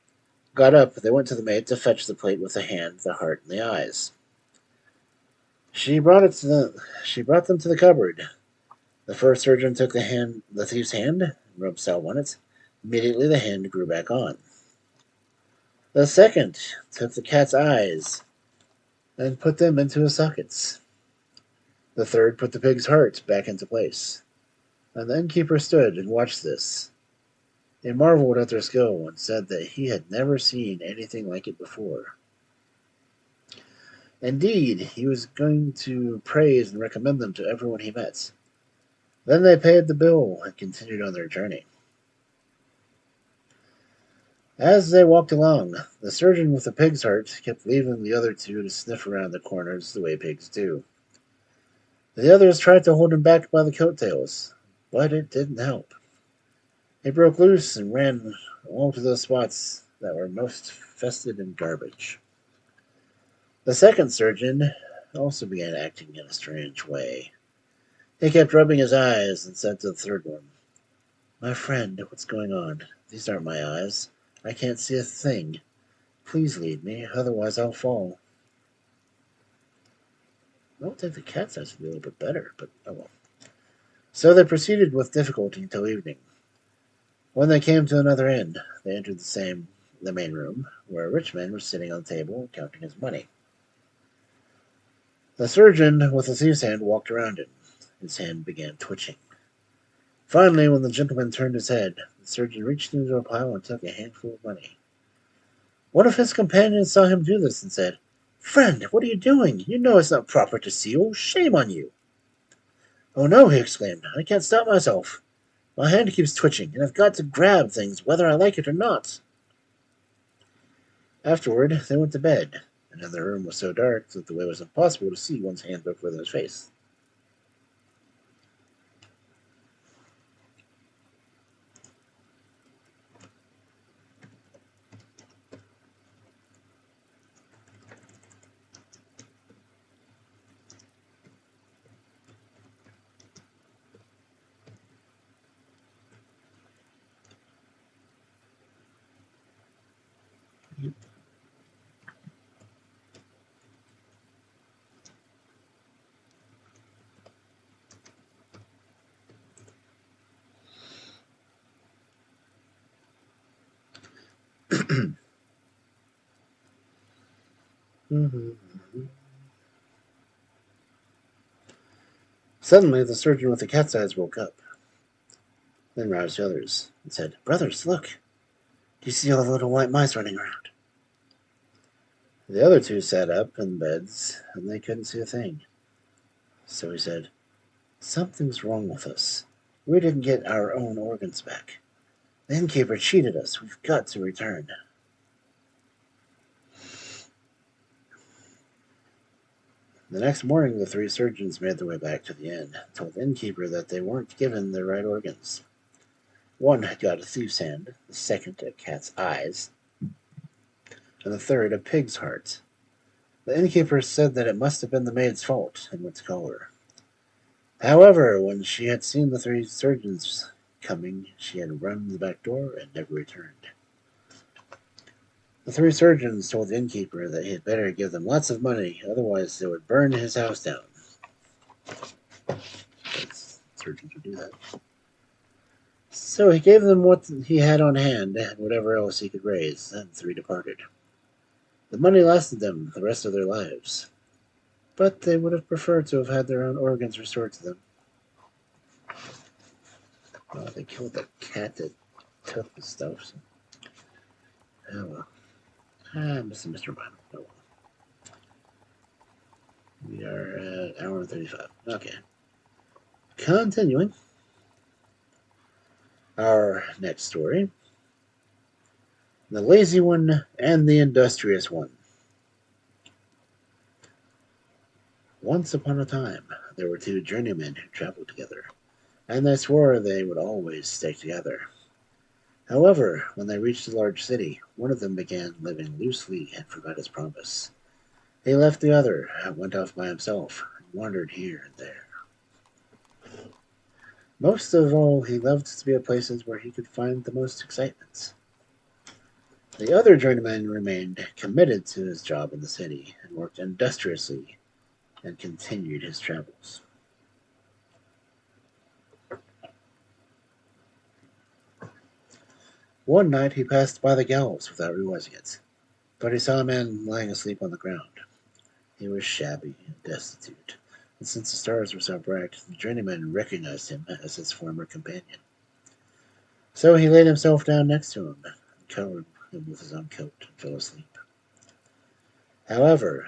got up, they went to the maid to fetch the plate with the hand, the heart, and the eyes. She brought them to the cupboard. The first surgeon took the thief's hand, and rubbed salt on it. Immediately, the hand grew back on. The second took the cat's eyes and put them into his sockets. The third put the pig's heart back into place. And the innkeeper stood and watched this. He marveled at their skill and said that he had never seen anything like it before. Indeed, he was going to praise and recommend them to everyone he met. Then they paid the bill and continued on their journey. As they walked along, the surgeon with the pig's heart kept leaving the other two to sniff around the corners the way pigs do. The others tried to hold him back by the coattails, but it didn't help. He broke loose and ran all to those spots that were most fested in garbage. The second surgeon also began acting in a strange way. He kept rubbing his eyes and said to the third one, "My friend, what's going on? These aren't my eyes. I can't see a thing. Please lead me, otherwise I'll fall." I don't think the cat's eyes would be a little bit better, but oh well. So they proceeded with difficulty until evening. When they came to another inn, they entered the main room, where a rich man was sitting on the table counting his money. The surgeon with the thief's hand walked around him. His hand began twitching. Finally, when the gentleman turned his head, the surgeon reached into a pile and took a handful of money. One of his companions saw him do this and said, "Friend, what are you doing? You know it's not proper to steal. Shame on you." "Oh no," he exclaimed. "I can't stop myself. My hand keeps twitching, and I've got to grab things whether I like it or not." Afterward, they went to bed, and the room was so dark that the way was impossible to see one's hand before his face. Suddenly, the surgeon with the cat's eyes woke up, then roused the others and said, "Brothers, look! Do you see all the little white mice running around?" The other two sat up in beds, and they couldn't see a thing. So he said, "Something's wrong with us. We didn't get our own organs back. The innkeeper cheated us. We've got to return." The next morning, the three surgeons made their way back to the inn, and told the innkeeper that they weren't given their right organs. One had got a thief's hand, the second a cat's eyes, and the third a pig's heart. The innkeeper said that it must have been the maid's fault, and went to call her. However, when she had seen the three surgeons coming, she had run to the back door and never returned. The three surgeons told the innkeeper that he had better give them lots of money, otherwise they would burn his house down. Surgeons would do that. So he gave them what he had on hand and whatever else he could raise, and the three departed. The money lasted them the rest of their lives, but they would have preferred to have had their own organs restored to them. Well, they killed the cat that took the stuff. So. Oh well. Mr. Mine. Oh well. are at hour and 35. Okay. Continuing. Our next story. The Lazy One and the Industrious One. Once upon a time, there were two journeymen who traveled together, and they swore they would always stay together. However, when they reached a large city, one of them began living loosely and forgot his promise. He left the other and went off by himself and wandered here and there. Most of all, he loved to be at places where he could find the most excitement. The other journeyman remained committed to his job in the city and worked industriously and continued his travels. One night he passed by the gallows without realizing it, but he saw a man lying asleep on the ground. He was shabby and destitute, and since the stars were so bright, the journeyman recognized him as his former companion. So he laid himself down next to him and covered him with his own coat and fell asleep. However,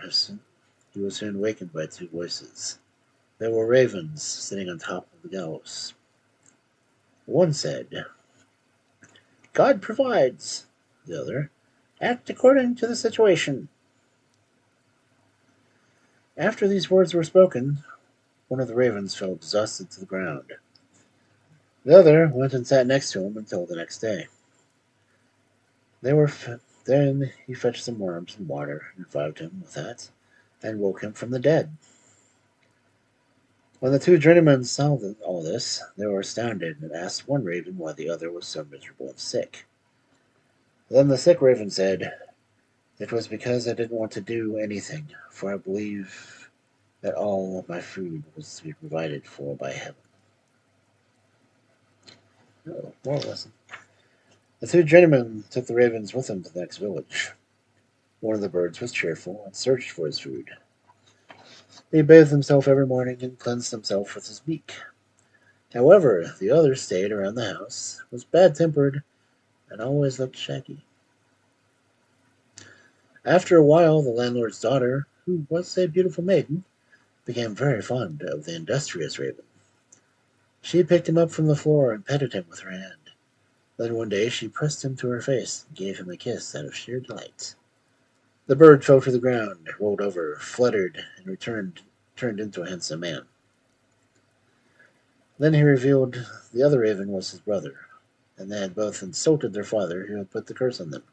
he was soon wakened by two voices. There were ravens sitting on top of the gallows. One said, "God provides." The other, "Act according to the situation." After these words were spoken, one of the ravens fell exhausted to the ground. The other went and sat next to him until the next day. Then he fetched some worms and water and revived him with that, and woke him from the dead. When the two journeymen saw all this, they were astounded and asked one raven why the other was so miserable and sick. Then the sick raven said, "It was because I didn't want to do anything, for I believe that all of my food was to be provided for by heaven." Oh, moral lesson. The two journeymen took the ravens with them to the next village. One of the birds was cheerful and searched for his food. He bathed himself every morning and cleansed himself with his beak. However, the other stayed around the house, was bad-tempered, and always looked shaggy. After a while, the landlord's daughter, who was a beautiful maiden, became very fond of the industrious raven. She picked him up from the floor and petted him with her hand. Then one day she pressed him to her face and gave him a kiss out of sheer delight. The bird fell to the ground, rolled over, fluttered, and turned into a handsome man. Then he revealed the other raven was his brother, and they had both insulted their father, who had put the curse on them.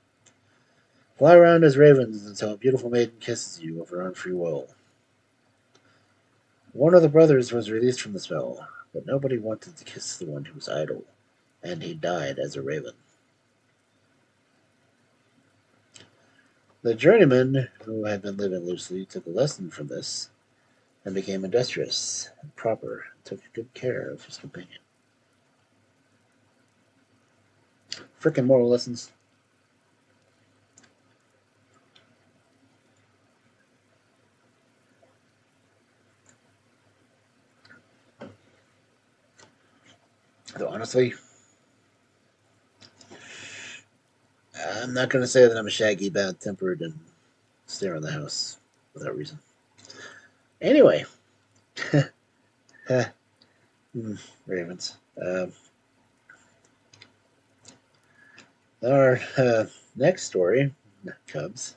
Fly around as ravens until a beautiful maiden kisses you of her own free will. One of the brothers was released from the spell, but nobody wanted to kiss the one who was idle, and he died as a raven. The journeyman, who had been living loosely, took a lesson from this and became industrious and proper and took good care of his companion. Frickin' moral lessons. Though honestly, I'm not going to say that I'm a shaggy, bad-tempered, and stay around the house without reason. Anyway, ravens. Our next story, Cubs,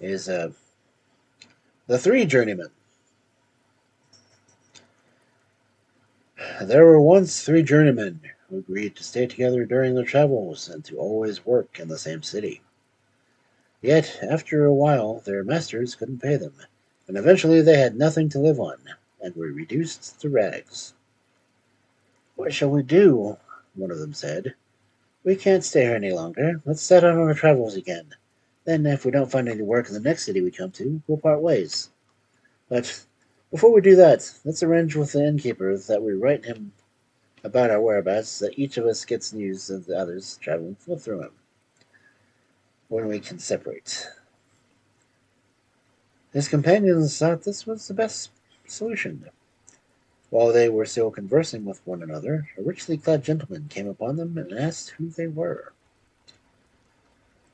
is the Three Journeymen. There were once three journeymen who agreed to stay together during their travels and to always work in the same city. Yet, after a while, their masters couldn't pay them, and eventually they had nothing to live on and were reduced to rags. "What shall we do?" one of them said. "We can't stay here any longer. Let's set out on our travels again. Then, if we don't find any work in the next city we come to, we'll part ways. But before we do that, let's arrange with the innkeeper that we write him about our whereabouts, so that each of us gets news of the others traveling through him when we can separate." His companions thought this was the best solution. While they were still conversing with one another, a richly clad gentleman came upon them and asked who they were.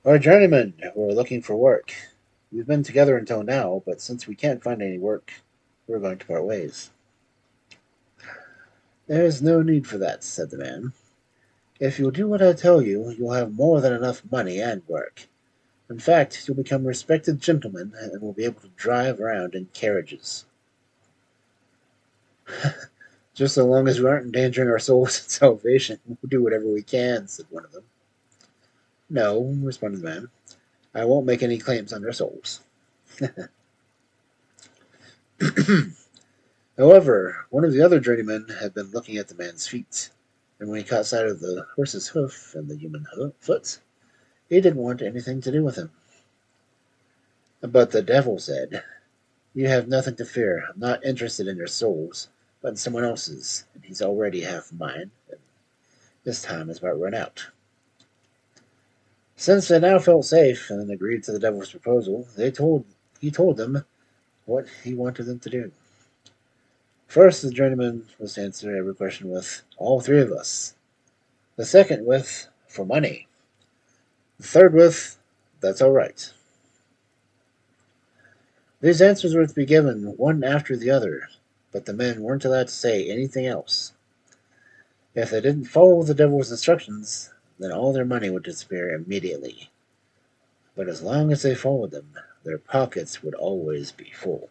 "Our journeymen who are looking for work. We've been together until now, but since we can't find any work, we're going to part ways." "There is no need for that," said the man. "If you'll do what I tell you, you'll have more than enough money and work. In fact, you'll become respected gentlemen and will be able to drive around in carriages." "Just so long as we aren't endangering our souls and salvation, we'll do whatever we can," said one of them. "No," responded the man. "I won't make any claims on your souls." However, one of the other journeymen had been looking at the man's feet, and when he caught sight of the horse's hoof and the human foot, he didn't want anything to do with him. But the devil said, "You have nothing to fear. I'm not interested in your souls, but in someone else's, and he's already half mine, and his time is about run out." Since they now felt safe and agreed to the devil's proposal, he told them what he wanted them to do. First, the journeyman was to answer every question with, "All three of us." The second with, "For money." The third with, "That's all right." These answers were to be given one after the other, but the men weren't allowed to say anything else. If they didn't follow the devil's instructions, then all their money would disappear immediately. But as long as they followed them, their pockets would always be full.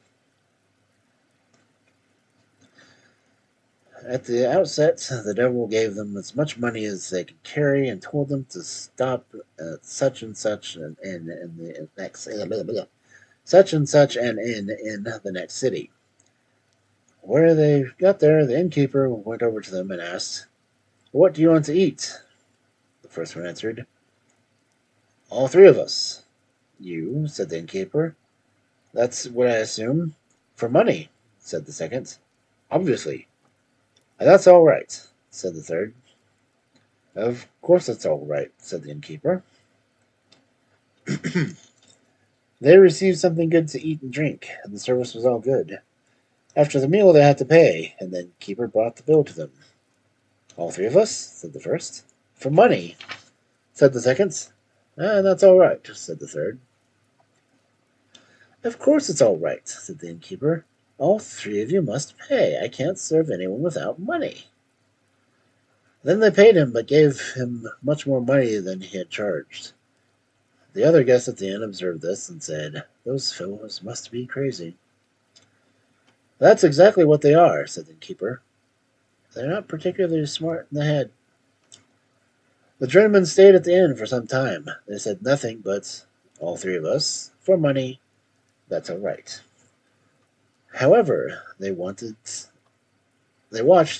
At the outset, the devil gave them as much money as they could carry and told them to stop at such and such and in the next such and such and in the next city. Where they got there, the innkeeper went over to them and asked, "What do you want to eat?" The first one answered, "All three of us." "You?" said the innkeeper. "That's what I assume." "For money," said the second. "Obviously." "That's all right," said the third. "Of course it's all right," said the innkeeper. They received something good to eat and drink, and the service was all good. After the meal they had to pay, and the innkeeper brought the bill to them. "All three of us?" said the first. "For money," said the second. "That's all right," said the third. "Of course it's all right," said the innkeeper. "All three of you must pay. I can't serve anyone without money." Then they paid him, but gave him much more money than he had charged. The other guests at the inn observed this and said, "Those fellows must be crazy." "That's exactly what they are," said the innkeeper. "They're not particularly smart in the head." The journeymen stayed at the inn for some time. They said nothing but, "All three of us, for money, that's all right." However, they watched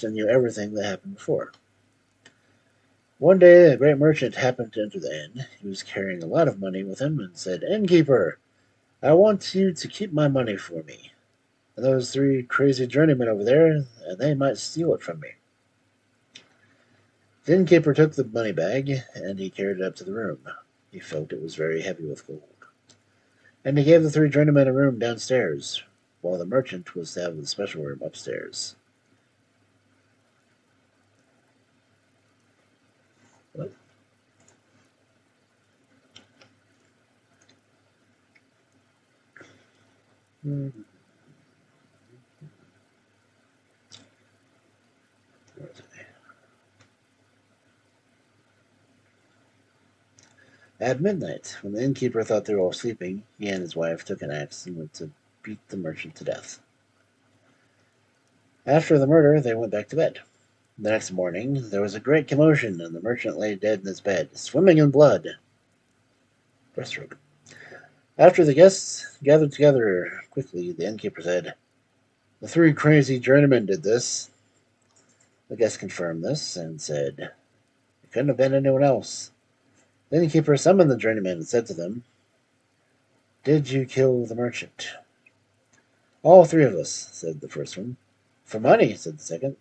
and knew everything that happened before. One day, a great merchant happened to enter the inn. He was carrying a lot of money with him and said, "Innkeeper, I want you to keep my money for me. And those three crazy journeymen over there, and they might steal it from me." The innkeeper took the money bag, and he carried it up to the room. He felt it was very heavy with gold. And he gave the three journeymen a room downstairs, while the merchant was to have the special room upstairs. What? At midnight, when the innkeeper thought they were all sleeping, he and his wife took an axe and went to beat the merchant to death. After the murder, they went back to bed. The next morning, there was a great commotion, and the merchant lay dead in his bed, swimming in blood. Breaststroke. After the guests gathered together quickly, the innkeeper said, "The three crazy journeymen did this." The guests confirmed this and said, "It couldn't have been anyone else." The innkeeper summoned the journeymen and said to them, "Did you kill the merchant?" "All three of us," said the first one. "For money," said the second.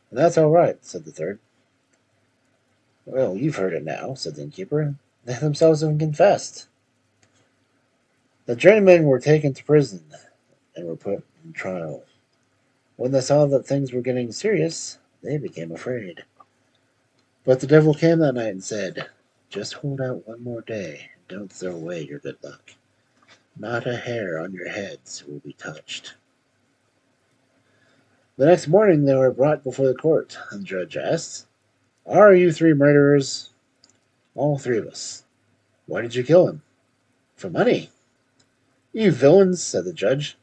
"And that's all right," said the third. "Well, you've heard it now," said the innkeeper. "They themselves have confessed." The journeymen were taken to prison and were put in trial. When they saw that things were getting serious, they became afraid. But the devil came that night and said, "Just hold out one more day, and don't throw away your good luck. Not a hair on your heads will be touched. The next morning they were brought before the court, and the judge asked, "Are you three murderers?" "All three of us." "Why did you kill him?" "For money." "You villains," said the judge.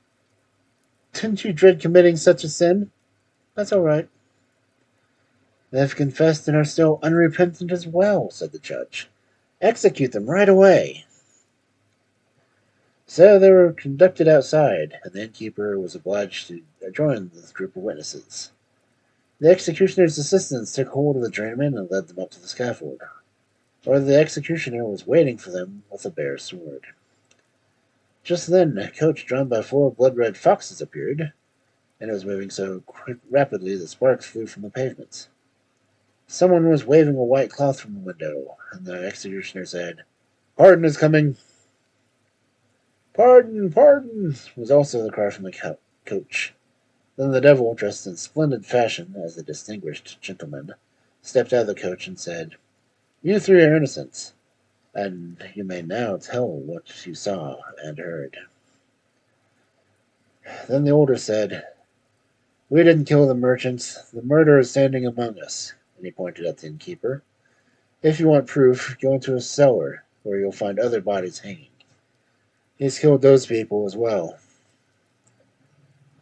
"Didn't you dread committing such a sin?" "That's all right." "They have confessed and are still unrepentant as well," said the judge. "Execute them right away." So they were conducted outside, and the innkeeper was obliged to join the group of witnesses. The executioner's assistants took hold of the journeymen and led them up to the scaffold, where the executioner was waiting for them with a bare sword. Just then a coach drawn by 4 blood-red foxes appeared, and it was moving so rapidly that sparks flew from the pavement. Someone was waving a white cloth from the window, and the executioner said, "Pardon is coming." "Pardon, pardon," was also the cry from the coach. Then the devil, dressed in splendid fashion as a distinguished gentleman, stepped out of the coach and said, "You three are innocent, and you may now tell what you saw and heard." Then the older said, "We didn't kill the merchant. The murderer is standing among us," and he pointed at the innkeeper. "If you want proof, go into a cellar, where you'll find other bodies hanging. He's killed those people as well."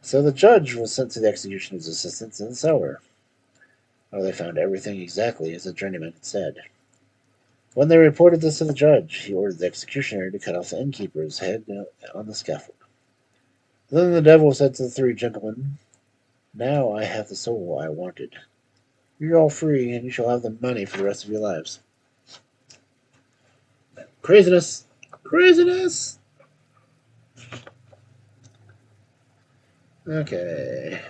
So the judge was sent to the executioner's assistants in the cellar, where they found everything exactly as the journeyman had said. When they reported this to the judge, he ordered the executioner to cut off the innkeeper's head on the scaffold. Then the devil said to the 3 gentlemen, "Now I have the soul I wanted. You're all free, and you shall have the money for the rest of your lives." Craziness! Craziness! Okay.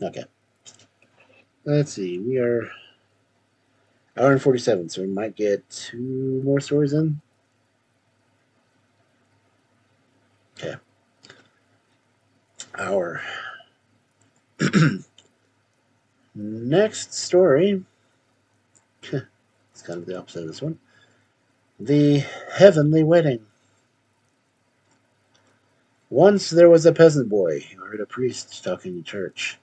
Okay. Let's see. We are hour and 47, so we might get 2 more stories in. Okay. Our next story. It's kind of the opposite of this one. The Heavenly Wedding. Once there was a peasant boy who heard a priest talking in church.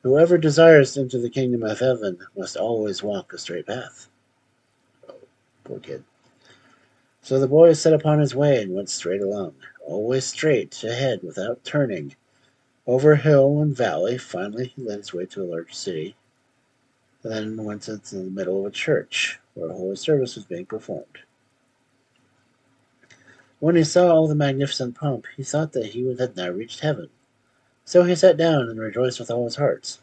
"Whoever desires to enter the kingdom of heaven must always walk a straight path." Oh, poor kid. So the boy set upon his way and went straight along, always straight ahead without turning. Over hill and valley, finally he led his way to a large city, and then went into the middle of a church, where a holy service was being performed. When he saw all the magnificent pomp, he thought that he had now reached heaven. So he sat down and rejoiced with all his heart.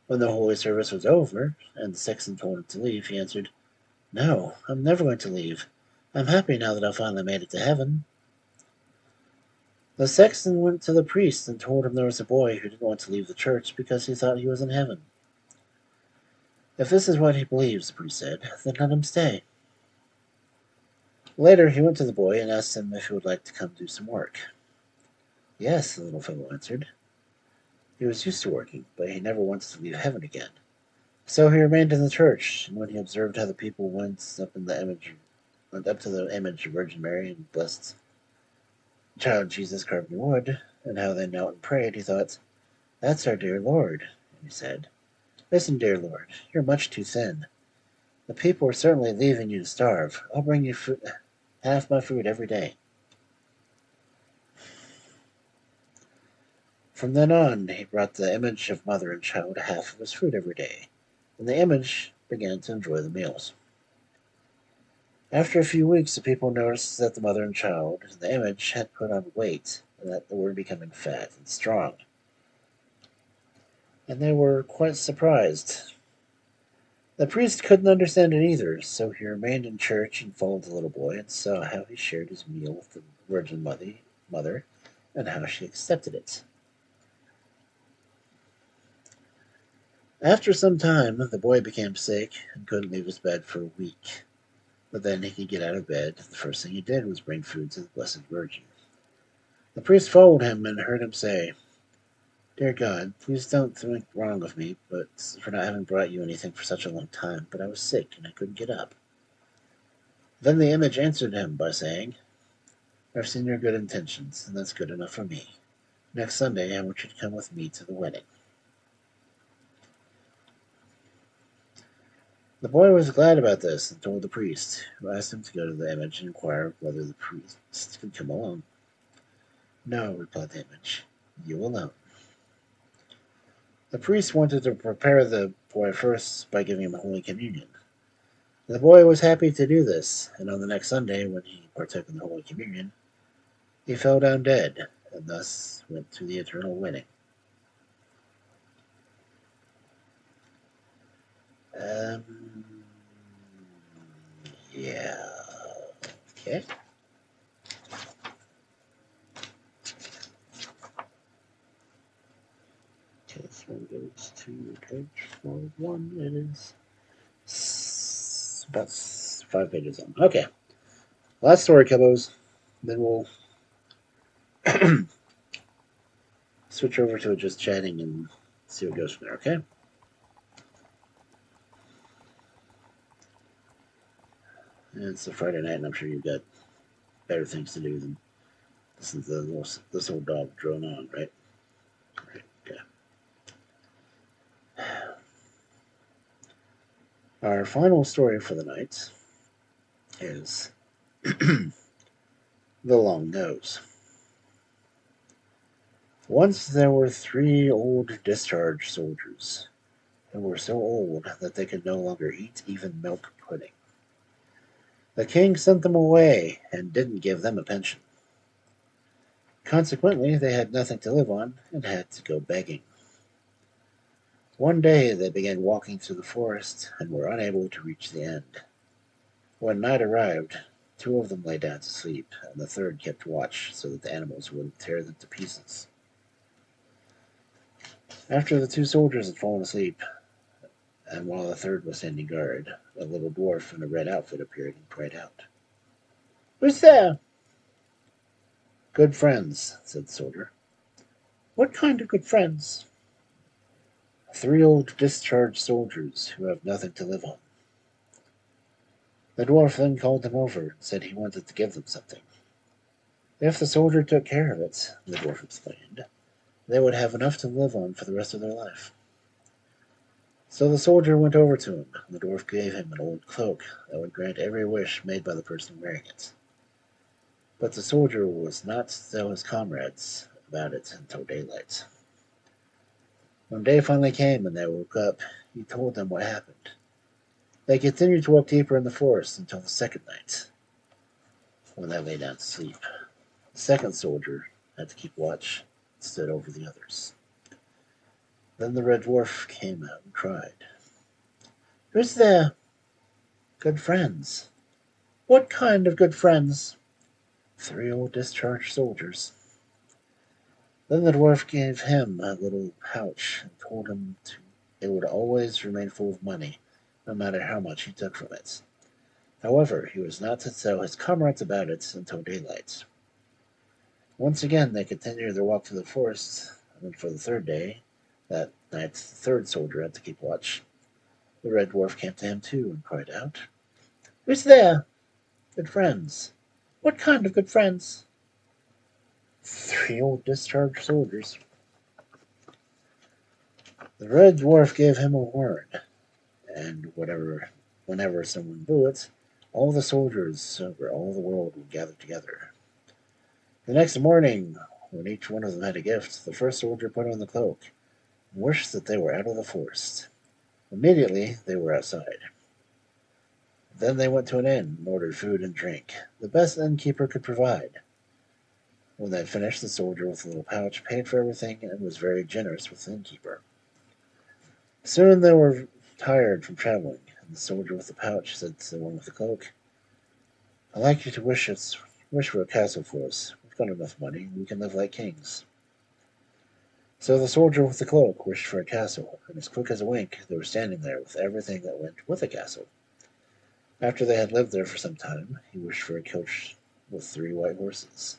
When the holy service was over, and the sexton told him to leave, he answered, "No, I'm never going to leave. I'm happy now that I've finally made it to heaven." The sexton went to the priest and told him there was a boy who didn't want to leave the church because he thought he was in heaven. "If this is what he believes," the priest said, "then let him stay." Later he went to the boy and asked him if he would like to come do some work. "Yes," the little fellow answered. He was used to working, but he never wanted to leave heaven again. So he remained in the church, and when he observed how the people went up to the image of Virgin Mary and blessed child Jesus carved in wood, and how they knelt and prayed, he thought, "That's our dear Lord." And he said, "Listen, dear Lord, you're much too thin. The people are certainly leaving you to starve. I'll bring you half my food every day." From then on, he brought the image of mother and child half of his food every day, and the image began to enjoy the meals. After a few weeks, the people noticed that the mother and child and the image had put on weight, and that they were becoming fat and strong. And they were quite surprised. The priest couldn't understand it either, so he remained in church and followed the little boy and saw how he shared his meal with the Virgin Mother and how she accepted it. After some time, the boy became sick and couldn't leave his bed for a week. But then he could get out of bed. The first thing he did was bring food to the Blessed Virgin. The priest followed him and heard him say, "Dear God, please don't think wrong of me but for not having brought you anything for such a long time, but I was sick and I couldn't get up." Then the image answered him by saying, "I've seen your good intentions, and that's good enough for me. Next Sunday I want you to come with me to the wedding." The boy was glad about this and told the priest, who asked him to go to the image and inquire whether the priest could come along. "No," replied the image, "you alone." The priest wanted to prepare the boy first by giving him Holy Communion. The boy was happy to do this, and on the next Sunday, when he partook in the Holy Communion, he fell down dead, and thus went to the eternal wedding. Um, yeah. Okay. Okay, so it goes to page 41. It is about 5 pages long. Okay. Last story, kiddos. Then we'll switch over to just chatting and see what goes from there, okay? And it's a Friday night, and I'm sure you've got better things to do than listen to this old dog drone on, right? Right, okay. Our final story for the night is The Long Nose. Once there were 3 old discharge soldiers who were so old that they could no longer eat even milk pudding. The king sent them away and didn't give them a pension. Consequently, they had nothing to live on and had to go begging. One day they began walking through the forest and were unable to reach the end. When night arrived, 2 of them lay down to sleep, and the third kept watch so that the animals wouldn't tear them to pieces. After the 2 soldiers had fallen asleep, and while the third was standing guard, a little dwarf in a red outfit appeared and cried out, "Who's there?" "Good friends," said the soldier. "What kind of good friends?" "3 old discharged soldiers who have nothing to live on." The dwarf then called them over and said he wanted to give them something. If the soldier took care of it, the dwarf explained, they would have enough to live on for the rest of their life. So the soldier went over to him, and the dwarf gave him an old cloak that would grant every wish made by the person wearing it. But the soldier was not to tell his comrades about it until daylight. When day finally came and they woke up, he told them what happened. They continued to walk deeper in the forest until the second night, when they lay down to sleep. The second soldier had to keep watch and stood over the others. Then the red dwarf came out and cried, "Who's there?" "Good friends." "What kind of good friends?" "3 old discharged soldiers." Then the dwarf gave him a little pouch and told him it would always remain full of money, no matter how much he took from it. However, he was not to tell his comrades about it until daylight. Once again they continued their walk through the forest, and for the third day, that night the third soldier had to keep watch. The red dwarf came to him too and cried out, "Who's there?" "Good friends." "What kind of good friends?" "3 old discharged soldiers." The red dwarf gave him a horn, and whenever someone blew it, all the soldiers over all the world would gather together. The next morning, when each one of them had a gift, the first soldier put on the cloak and wished that they were out of the forest. Immediately they were outside. Then they went to an inn and ordered food and drink, the best innkeeper could provide. When they had finished, the soldier with the little pouch paid for everything and was very generous with the innkeeper. Soon they were tired from traveling, and the soldier with the pouch said to the one with the cloak, "I'd like you to wish for a castle for us. We've got enough money, and we can live like kings." So the soldier with the cloak wished for a castle, and as quick as a wink they were standing there with everything that went with a castle. After they had lived there for some time, he wished for a coach with 3 white horses.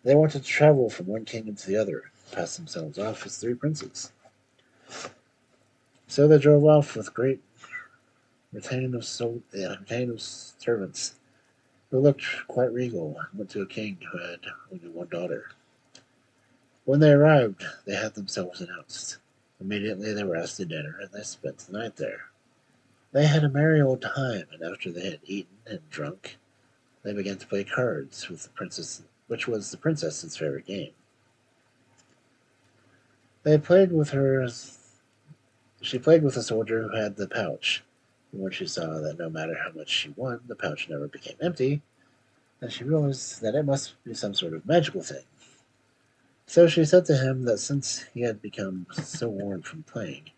They wanted to travel from one kingdom to the other, pass themselves off as 3 princes. So they drove off with great retain of servants who looked quite regal, and went to a king who had only one daughter. When they arrived, they had themselves announced. Immediately they were asked to dinner, and they spent the night there. They had a merry old time, and after they had eaten and drunk, they began to play cards with the princess, which was the princess's favorite game. They played with her. She played with a soldier who had the pouch, and when she saw that no matter how much she won, the pouch never became empty, then she realized that it must be some sort of magical thing. So she said to him that since he had become so worn from playing,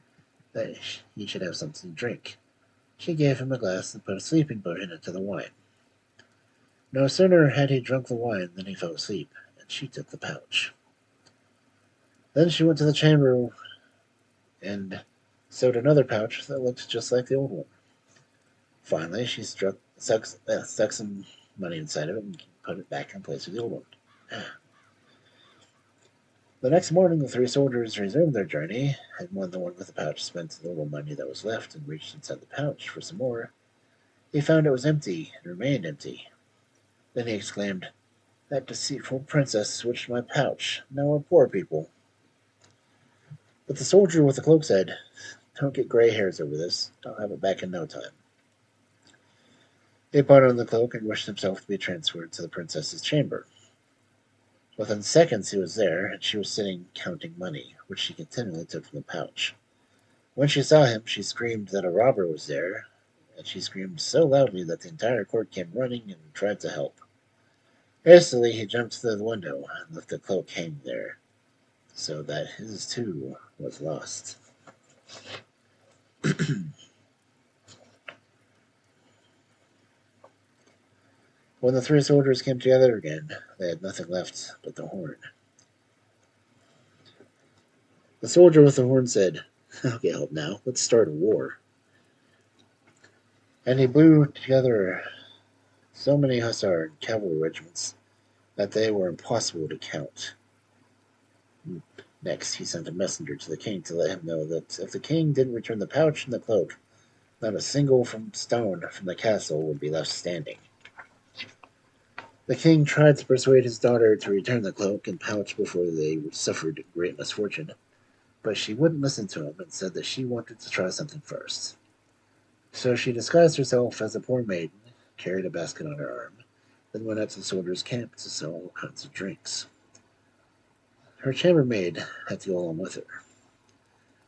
that he should have something to drink. She gave him a glass and put a sleeping potion into the wine. No sooner had he drunk the wine than he fell asleep, and she took the pouch. Then she went to the chamber and sewed another pouch that looked just like the old one. Finally, she stuck some money inside of it and put it back in place of the old one. The next morning, the 3 soldiers resumed their journey, and when the one with the pouch spent the little money that was left and reached inside the pouch for some more, he found it was empty and remained empty. Then he exclaimed, "That deceitful princess switched my pouch. Now we're poor people." But the soldier with the cloak said, "Don't get gray hairs over this. I'll have it back in no time." He put on the cloak and wished himself to be transferred to the princess's chamber. Within seconds he was there, and she was sitting counting money, which she continually took from the pouch. When she saw him, she screamed that a robber was there, and she screamed so loudly that the entire court came running and tried to help. Hastily he jumped through the window and left the cloak hanging there, so that his too was lost. When the 3 soldiers came together again, they had nothing left but the horn. The soldier with the horn said, "I'll get help now. Let's start a war." And he blew together so many hussar and cavalry regiments that they were impossible to count. Next, he sent a messenger to the king to let him know that if the king didn't return the pouch and the cloak, not a single stone from the castle would be left standing. The king tried to persuade his daughter to return the cloak and pouch before they suffered great misfortune, but she wouldn't listen to him and said that she wanted to try something first. So she disguised herself as a poor maiden, carried a basket on her arm, then went out to the soldiers' camp to sell all kinds of drinks. Her chambermaid had to go along with her.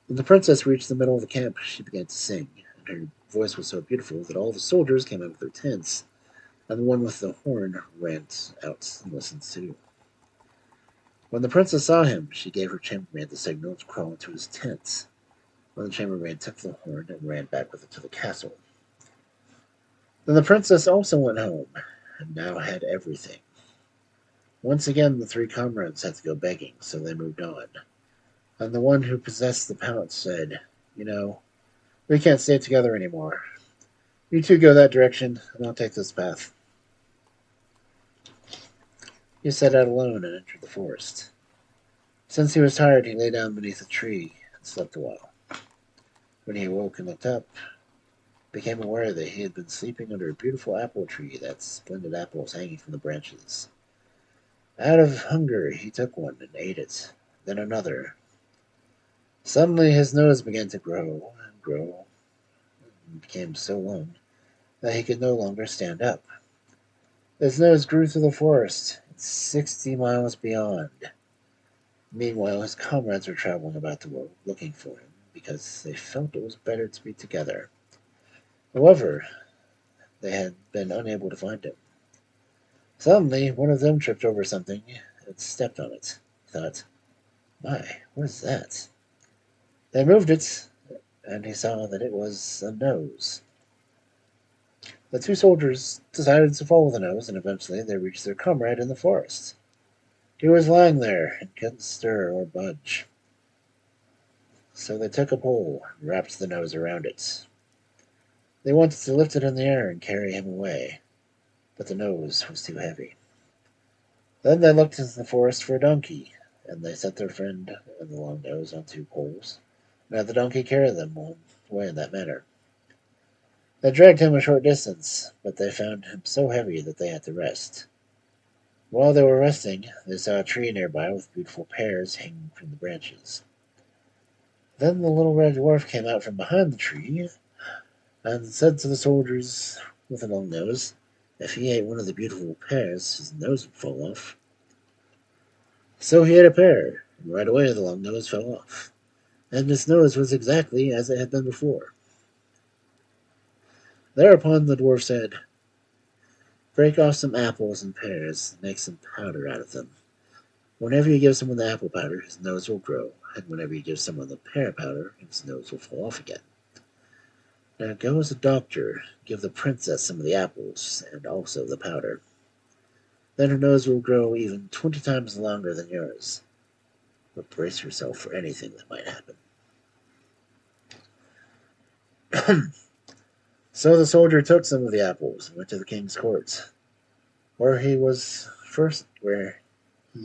When the princess reached the middle of the camp, she began to sing, and her voice was so beautiful that all the soldiers came out of their tents, and the one with the horn ran out and listened too. When the princess saw him, she gave her chambermaid the signal to crawl into his tent. When the chambermaid took the horn and ran back with it to the castle. Then the princess also went home, and now had everything. Once again the 3 comrades had to go begging, so they moved on. And the one who possessed the pouch said, we can't stay together anymore. You 2 go that direction, and I'll take this path." He set out alone and entered the forest. Since he was tired, he lay down beneath a tree and slept a while. When he awoke and looked up, became aware that he had been sleeping under a beautiful apple tree that had splendid apples hanging from the branches. Out of hunger, he took one and ate it, then another. Suddenly his nose began to grow and grow, and became so long that he could no longer stand up. His nose grew through the forest, 60 miles beyond. Meanwhile, his comrades were traveling about the world looking for him, because they felt it was better to be together. However, they had been unable to find him. Suddenly, one of them tripped over something and stepped on it. He thought, "My, what is that?" They moved it, and he saw that it was a nose. The 2 soldiers decided to follow the nose, and eventually they reached their comrade in the forest. He was lying there and couldn't stir or budge. So they took a pole and wrapped the nose around it. They wanted to lift it in the air and carry him away, but the nose was too heavy. Then they looked into the forest for a donkey, and they set their friend and the long nose on 2 poles, and had the donkey carry them away in that manner. They dragged him a short distance, but they found him so heavy that they had to rest. While they were resting, they saw a tree nearby with beautiful pears hanging from the branches. Then the little red dwarf came out from behind the tree and said to the soldiers with a long nose, if he ate one of the beautiful pears, his nose would fall off. So he ate a pear, and right away the long nose fell off, and his nose was exactly as it had been before. Thereupon the dwarf said, break off some apples and pears, and make some powder out of them. Whenever you give someone the apple powder, his nose will grow, and whenever you give someone the pear powder, his nose will fall off again. Now go as a doctor, give the princess some of the apples, and also the powder. Then her nose will grow even 20 times longer than yours. But brace yourself for anything that might happen. So the soldier took some of the apples and went to the king's court, where he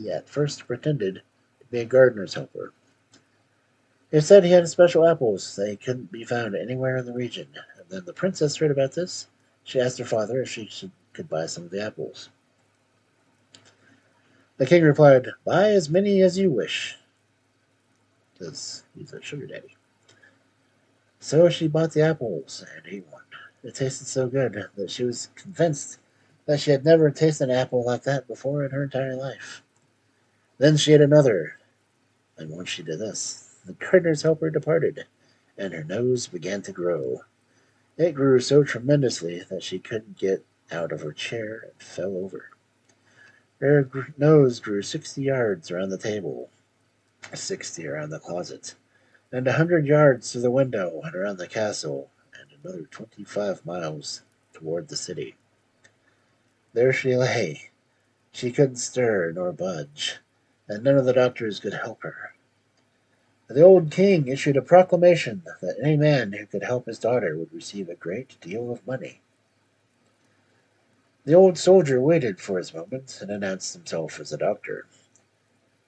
at first pretended to be a gardener's helper. He said he had special apples that couldn't be found anywhere in the region, and then the princess heard about this. She asked her father if could buy some of the apples. The king replied, buy as many as you wish, because he's a sugar daddy. So she bought the apples and ate one. It tasted so good that she was convinced that she had never tasted an apple like that before in her entire life. Then she ate another, and once she did this, the gardener's helper departed, and her nose began to grow. It grew so tremendously that she couldn't get out of her chair and fell over. Her nose grew 60 yards around the table, 60 around the closet, and 100 yards through the window and around the castle, and another 25 miles toward the city. There she lay. She couldn't stir nor budge, and none of the doctors could help her. The old king issued a proclamation that any man who could help his daughter would receive a great deal of money. The old soldier waited for his moment and announced himself as a doctor.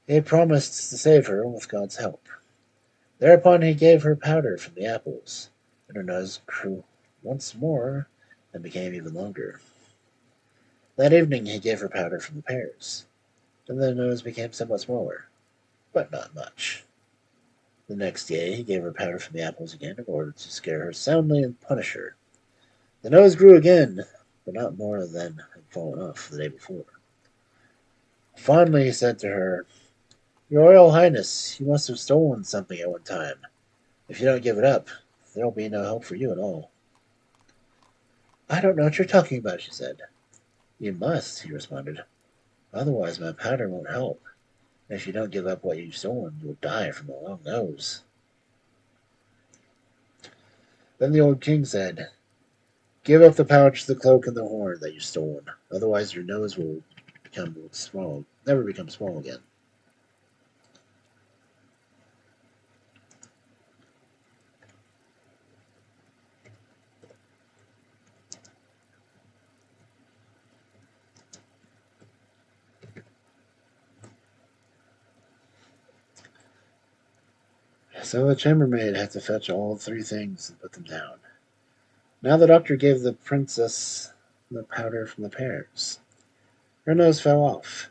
He had promised to save her with God's help. Thereupon he gave her powder from the apples, and her nose grew once more and became even longer. That evening he gave her powder from the pears, and the nose became somewhat smaller, but not much. The next day he gave her powder from the apples again in order to scare her soundly and punish her. The nose grew again, but not more than had fallen off the day before. Finally he said to her, your Royal Highness, you must have stolen something at one time. If you don't give it up, there'll be no help for you at all. I don't know what you're talking about, she said. You must, he responded. Otherwise my powder won't help. And if you don't give up what you've stolen, you'll die from a long nose. Then the old king said, give up the pouch, the cloak, and the horn that you've stolen. Otherwise your nose will never become small again. So the chambermaid had to fetch all 3 things and put them down. Now the doctor gave the princess the powder from the pears. Her nose fell off,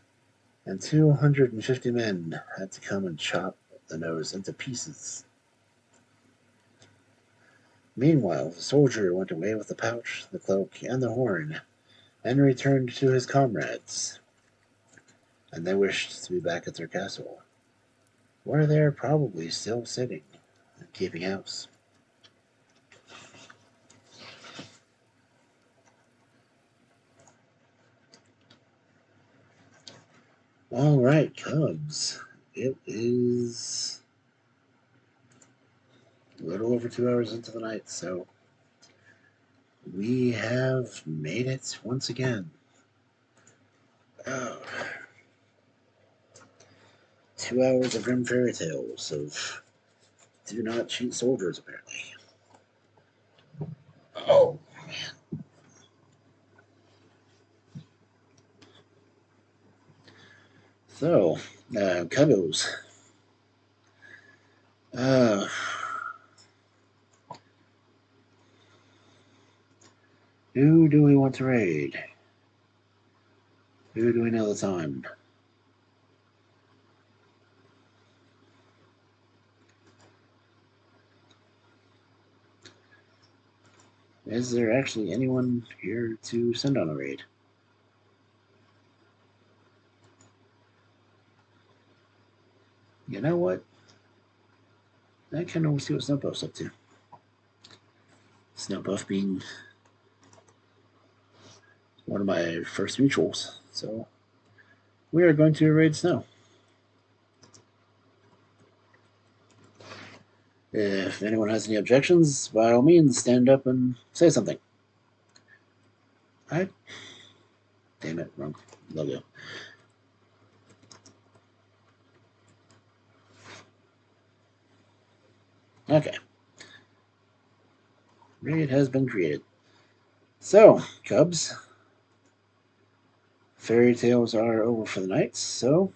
and 250 men had to come and chop the nose into pieces. Meanwhile, the soldier went away with the pouch, the cloak, and the horn, and returned to his comrades, and they wished to be back at their castle, where they are probably still sitting and keeping house. All right, Cubs. It is a little over 2 hours into the night, so we have made it once again. Oh, 2 hours of Grimm fairy tales of Do not cheat soldiers, apparently. Oh, man. So, Cuggos. Who do we want to raid? Who do we know that's on? Is there actually anyone here to send on a raid? You know what? I kind of want to see what Snowpuff's up to. Snowpuff being one of my first mutuals. So we are going to raid Snow. If anyone has any objections, by all means, stand up and say something. Damn it, wrong logo. Okay. Raid has been created. So, Cubs. Fairy tales are over for the night, so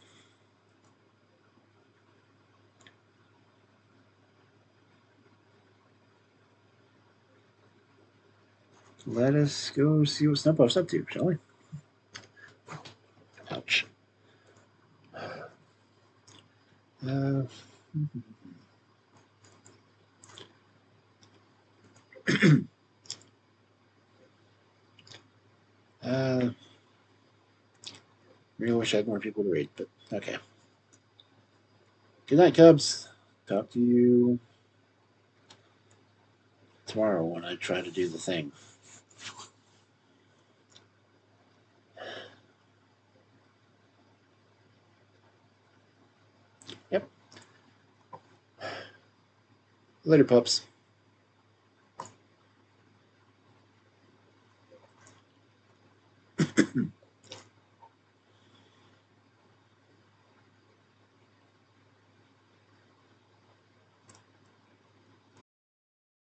let us go see what Snowpuff's up to, shall we? Ouch. Uh, really wish I had more people to read, but okay. Good night, Cubs. Talk to you tomorrow when I try to do the thing. Yep. Later, pups.